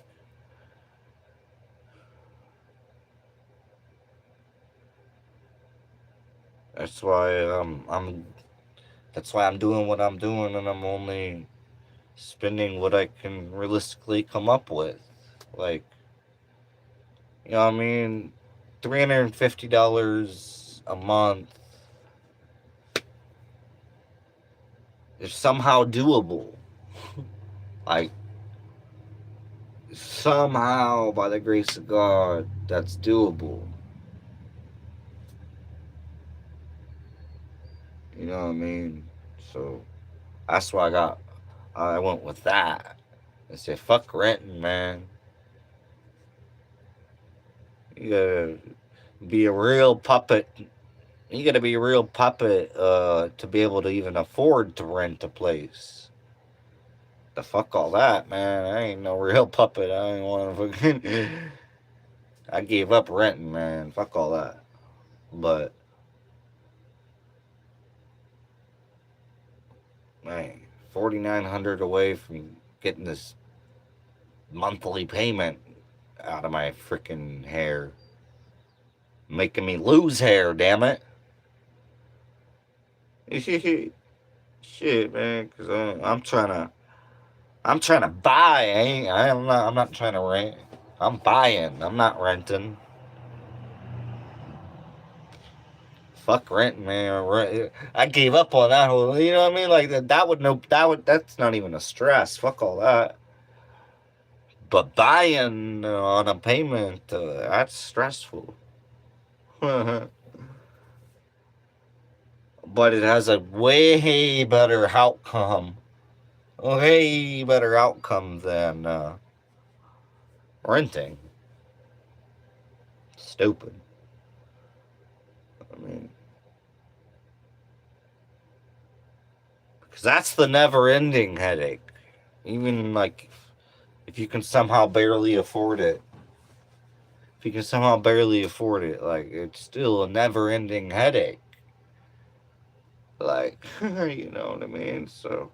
that's why that's why I'm doing what I'm doing, and I'm only spending what I can realistically come up with. Like, you know what I mean? $350 a month is somehow doable. Like, somehow, by the grace of God, that's doable. You know what I mean? So that's why I went with that. I said, fuck renting, man. You gotta be a real puppet. You gotta be a real puppet to be able to even afford to rent a place. The fuck all that, man. I ain't no real puppet. I ain't want to fucking. I gave up renting, man. Fuck all that. But, man, 4,900 away from getting this monthly payment out of my freaking hair. Making me lose hair, damn it. Shit, man, because I'm trying to buy. I'm not trying to rent. I'm buying. I'm not renting. Fuck renting, man. I gave up on that whole. You know what I mean? Like that would no. That would. That's not even a stress. Fuck all that. But buying on a payment, that's stressful. But it has a way better outcome. Way better outcome than renting. Stupid. I mean, because that's the never-ending headache. Even like, if you can somehow barely afford it, if you can somehow barely afford it, like it's still a never-ending headache. Like, you know what I mean? So,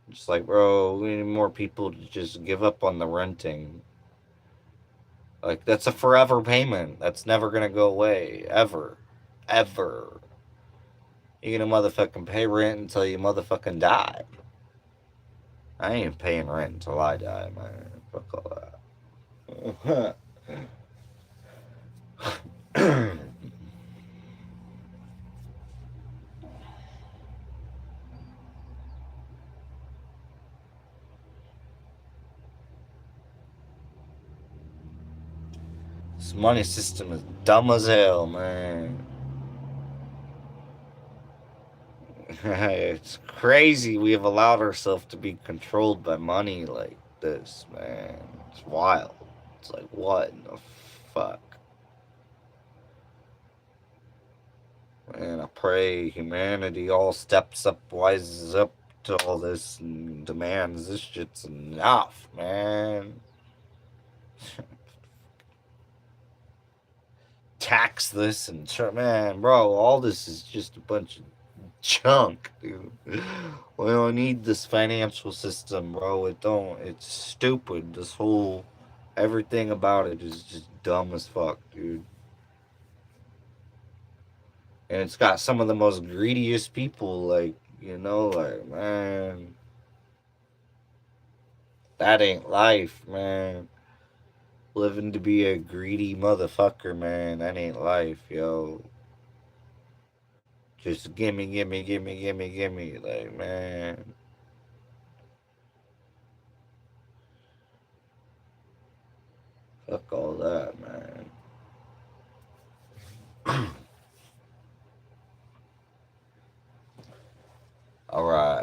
just like, bro, we need more people to just give up on the renting. Like, that's a forever payment. That's never gonna go away, ever, ever. You're gonna motherfucking pay rent until you motherfucking die. I ain't paying rent until I die, man. Fuck all that. This money system is dumb as hell, man. It's crazy we have allowed ourselves to be controlled by money like this, man. It's wild. It's like, what in the fuck? Man, I pray humanity all steps up, wises up to all this and demands this shit's enough, man. Tax this and man, bro, all this is just a bunch of junk, dude. We don't need this financial system, bro. It's stupid. This whole everything about it is just dumb as fuck, dude. And it's got some of the most greediest people, like, like, man, that ain't life, man. Living to be a greedy motherfucker, man, that ain't life, yo. Just gimme, gimme, gimme, gimme, gimme. Like, man. Fuck all that, man.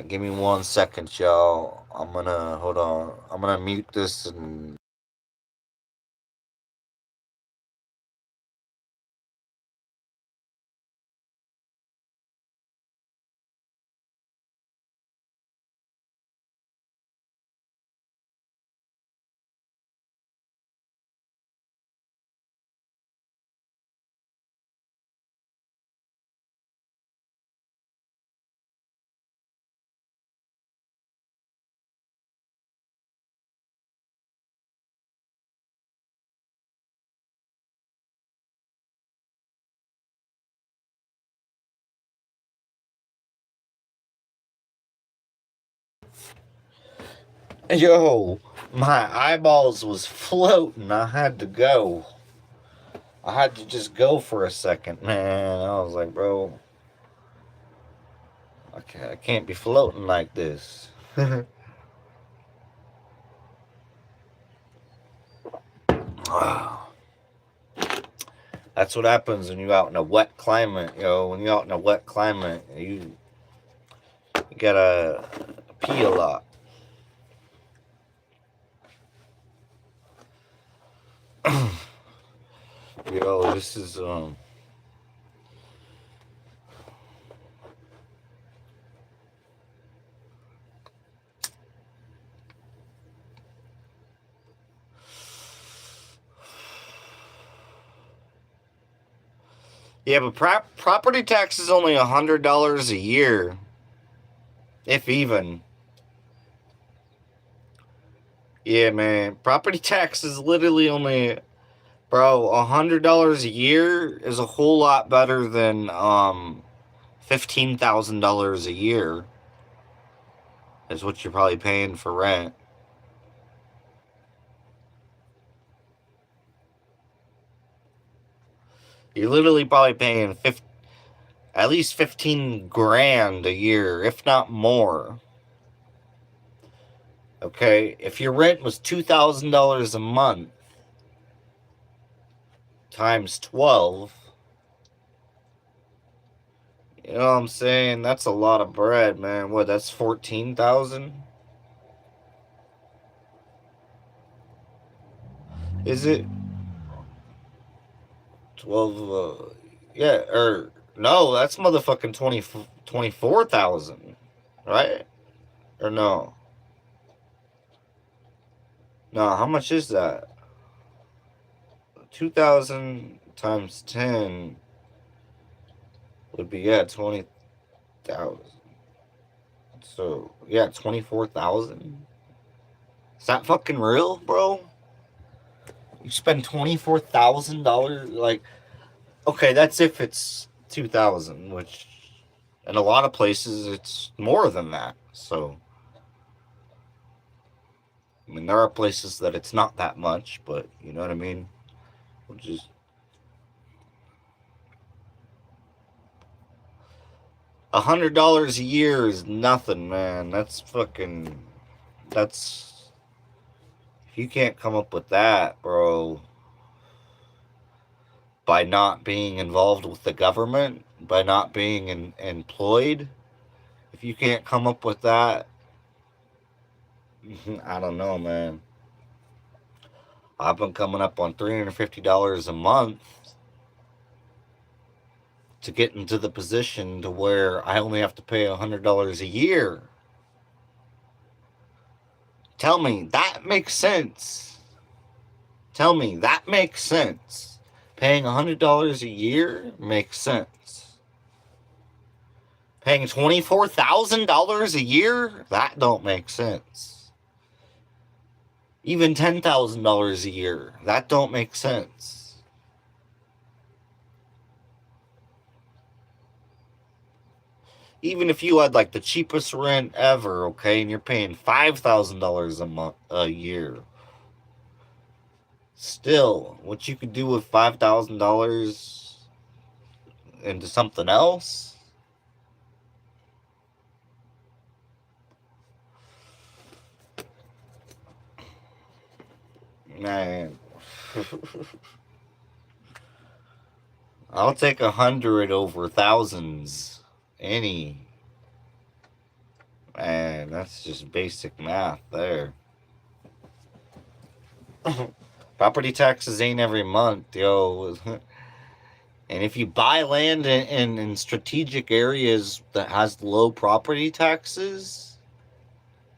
Give me 1 second, y'all. I'm gonna hold on. I'm gonna mute this and. Yo, my eyeballs was floating. I had to go. I had to just go for a second, man. I was like, bro, I can't be floating like this. That's what happens when you're out in a wet climate, yo. When you're out in a wet climate, you gotta pee a lot. Yo, this is yeah, but property tax is only $100 a year, if even. Yeah, man, property tax is literally only, bro, $100 a year is a whole lot better than $15,000 a year. Is what you're probably paying for rent. You're literally probably paying at least 15 grand a year, if not more. Okay, if your rent was $2,000 a month times 12, you know what I'm saying? That's a lot of bread, man. What, that's 14,000? Is it 12 yeah, or no, that's motherfucking 24,000, right? Or no? No, how much is that? 2,000 times 10 would be, yeah, 20,000. So, yeah, 24,000. Is that fucking real, bro? You spend $24,000? Like, okay, that's if it's 2,000, which in a lot of places it's more than that. So, I mean, there are places that it's not that much, but you know what I mean? Which is $100 a year is nothing, man. That's fucking. That's. If you can't come up with that, bro, by not being involved with the government, by not being employed, if you can't come up with that, I don't know, man. I've been coming up on $350 a month to get into the position to where I only have to pay $100 a year. Tell me that makes sense. Tell me that makes sense. Paying $100 a year makes sense. Paying $24,000 a year, that don't make sense. Even $10,000 a year, that don't make sense. Even if you had like the cheapest rent ever, okay, and you're paying $5,000 a year, still, what you could do with $5,000 into something else, man. I'll take 100 over thousands. Any. And that's just basic math there. Property taxes ain't every month, yo. And if you buy land in strategic areas that has low property taxes,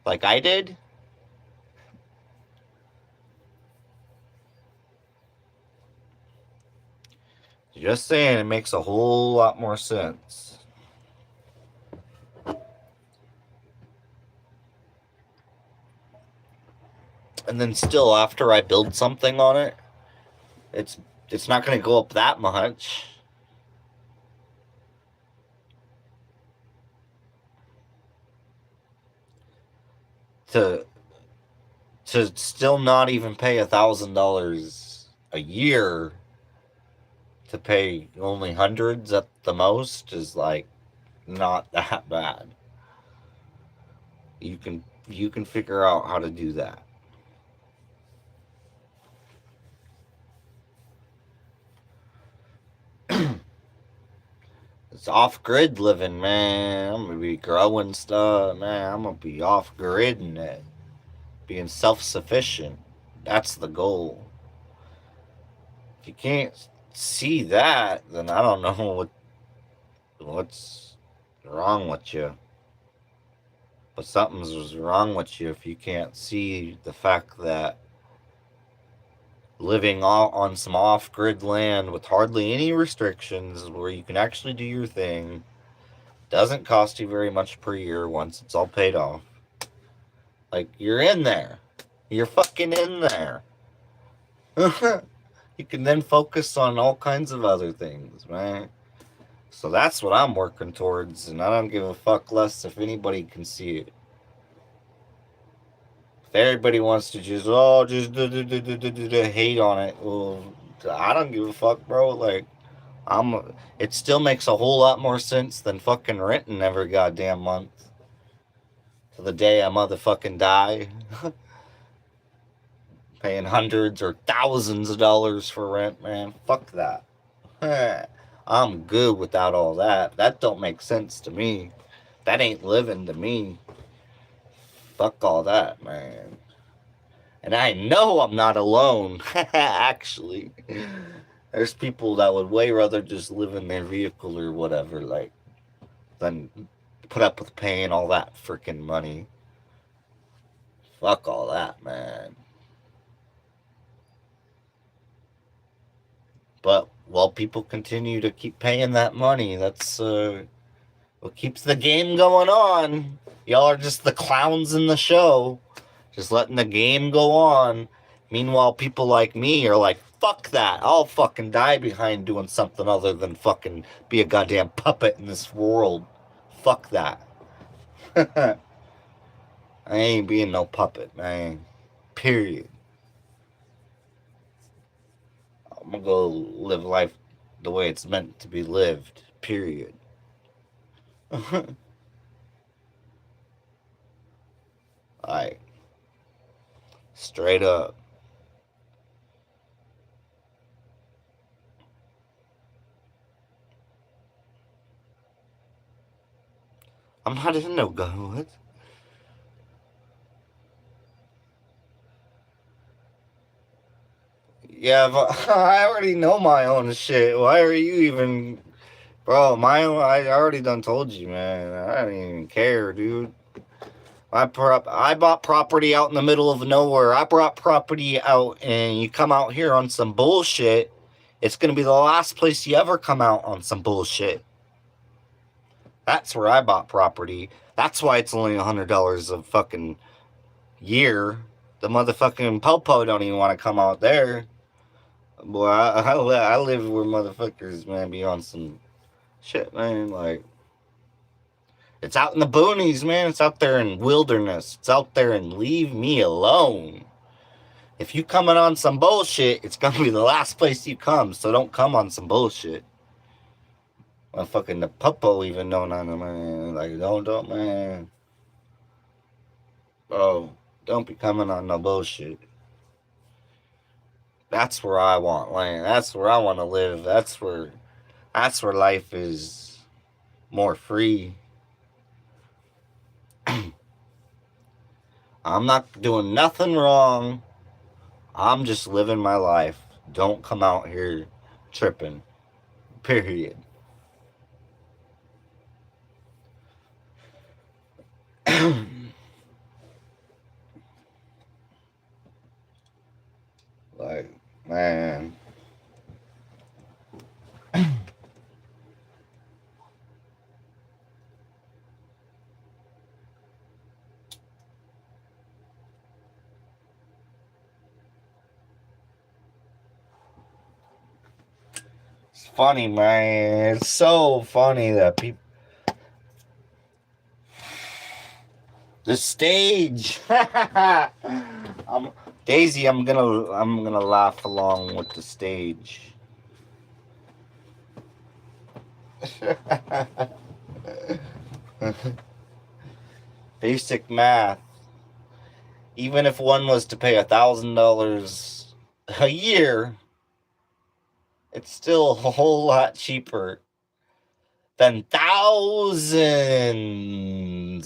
like I did, just saying, it makes a whole lot more sense. And then still, after I build something on it, it's not going to go up that much. To still not even pay $1,000 a year, to pay only hundreds at the most, is like not that bad. You can figure out how to do that. It's off-grid living, man. I'm gonna be growing stuff, man. I'm gonna be off-gridding it, being self-sufficient. That's the goal. If you can't see that, then I don't know what's wrong with you. But something's wrong with you if you can't see the fact that living on some off-grid land with hardly any restrictions, where you can actually do your thing, doesn't cost you very much per year once it's all paid off. Like, you're in there. You're fucking in there. You can then focus on all kinds of other things, man. So that's what I'm working towards, and I don't give a fuck less if anybody can see it. If everybody wants to just hate on it, well, I don't give a fuck, bro. Like, it still makes a whole lot more sense than fucking renting every goddamn month to the day I motherfucking die. Paying hundreds or thousands of dollars for rent, man. Fuck that. I'm good without all that. That don't make sense to me. That ain't living to me. Fuck all that, man. And I know I'm not alone, actually. There's people that would way rather just live in their vehicle or whatever, like, than put up with paying all that freaking money. Fuck all that, man. But while people continue to keep paying that money, that's what keeps the game going on. Y'all are just the clowns in the show, just letting the game go on. Meanwhile, people like me are like, fuck that. I'll fucking die behind doing something other than fucking be a goddamn puppet in this world. Fuck that. I ain't being no puppet, man. Period. I'm gonna go live life the way it's meant to be lived. Period. Like, straight up. I'm not in no gun. Yeah, but I already know my own shit. Why are you even, bro? I already done told you, man. I don't even care, dude. I bought property out in the middle of nowhere. I brought property out, and you come out here on some bullshit. It's gonna be the last place you ever come out on some bullshit. That's where I bought property. That's why it's only $100 a fucking year. The motherfucking popo don't even want to come out there. Boy, I live where motherfuckers, man, be on some shit, man. Like, it's out in the boonies, man. It's out there in wilderness. It's out there, and leave me alone. If you coming on some bullshit, it's gonna be the last place you come. So don't come on some bullshit. Well, fucking the popo even know none of man. Like, don't, man. Bro, don't be coming on no bullshit. That's where I want land. That's where I want to live. That's where life is more free. I'm not doing nothing wrong. I'm just living my life. Don't come out here tripping. Period. Like, man. It's funny, man. It's so funny that people. The stage. I'm Daisy. I'm gonna laugh along with the stage. Basic math. Even if one was to pay $1,000 a year, it's still a whole lot cheaper than thousands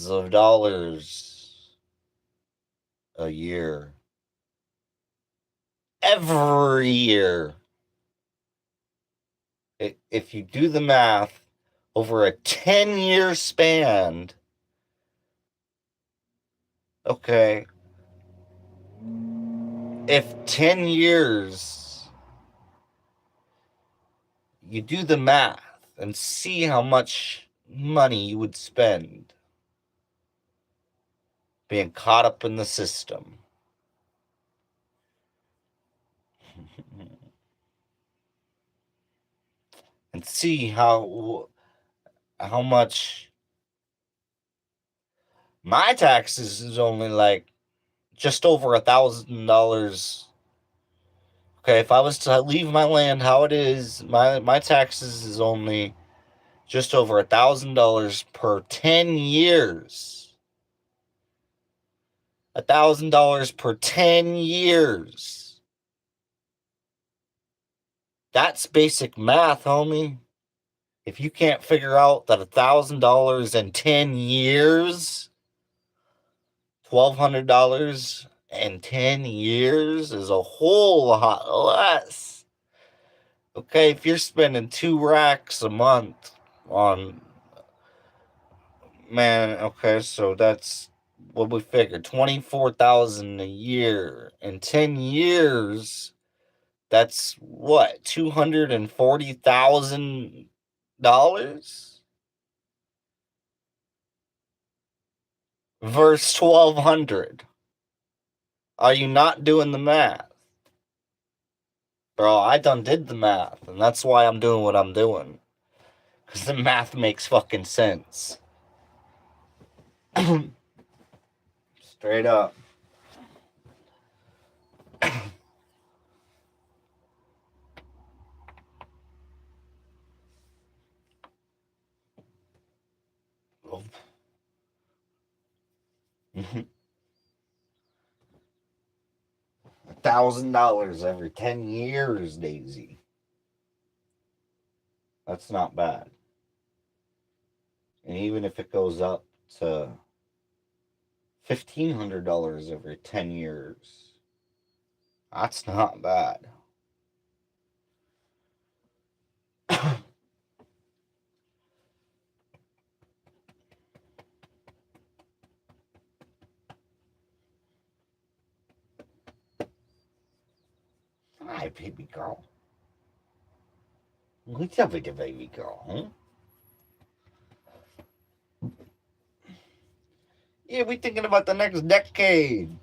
of dollars a year. Every year. If you do the math over a 10-year span, okay, if 10 years, you do the math and see how much money you would spend being caught up in the system. And see how much my taxes is only like just over $1,000. Okay, if I was to leave my land how it is, my taxes is only just over $1,000 per 10 years. $1,000 per 10 years. That's basic math, homie. If you can't figure out that $1,000 in 10 years, $1,200 in 10 years is a whole lot less. Okay, if you're spending 2 racks a month on, man, okay, so that's what we figured, 24,000 a year in 10 years. That's what, $240,000 versus 1,200. Are you not doing the math? Bro, I done did the math, and that's why I'm doing what I'm doing. Because the math makes fucking sense. Straight up. $1,000 every 10 years, Daisy. That's not bad. And even if it goes up to $1,500 every 10 years, that's not bad. Hi, baby girl. What's up with the baby girl, huh? Yeah, we thinking about the next decade.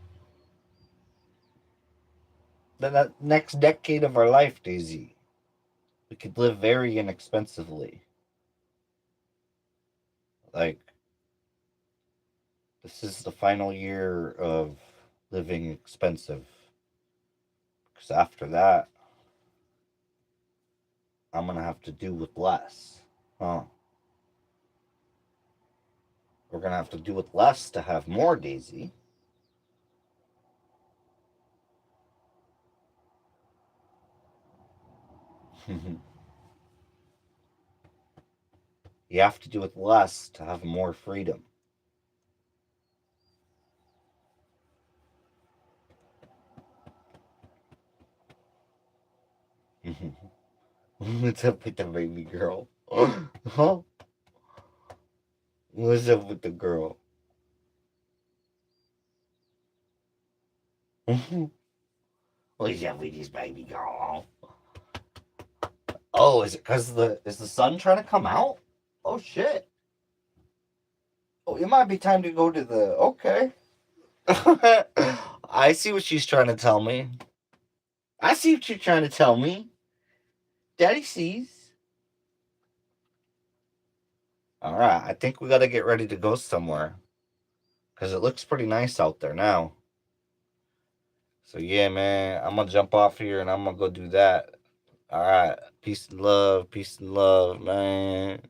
The next decade of our life, Daisy. We could live very inexpensively. Like, this is the final year of living expensive. Because after that, I'm going to have to do with less. Huh? We're going to have to do with less to have more, Daisy. You have to do with less to have more freedom. What's up with the baby girl? Huh? What's up with the girl? What's up with this baby girl? Oh, is it because is the sun trying to come out? Oh shit! Oh, it might be time to go to the. Okay. I see what she's trying to tell me. I see what you're trying to tell me. Daddy sees. All right, I think we got to get ready to go somewhere because it looks pretty nice out there now. So yeah, man, I'm gonna jump off here and I'm gonna go do that. All right, peace and love, man.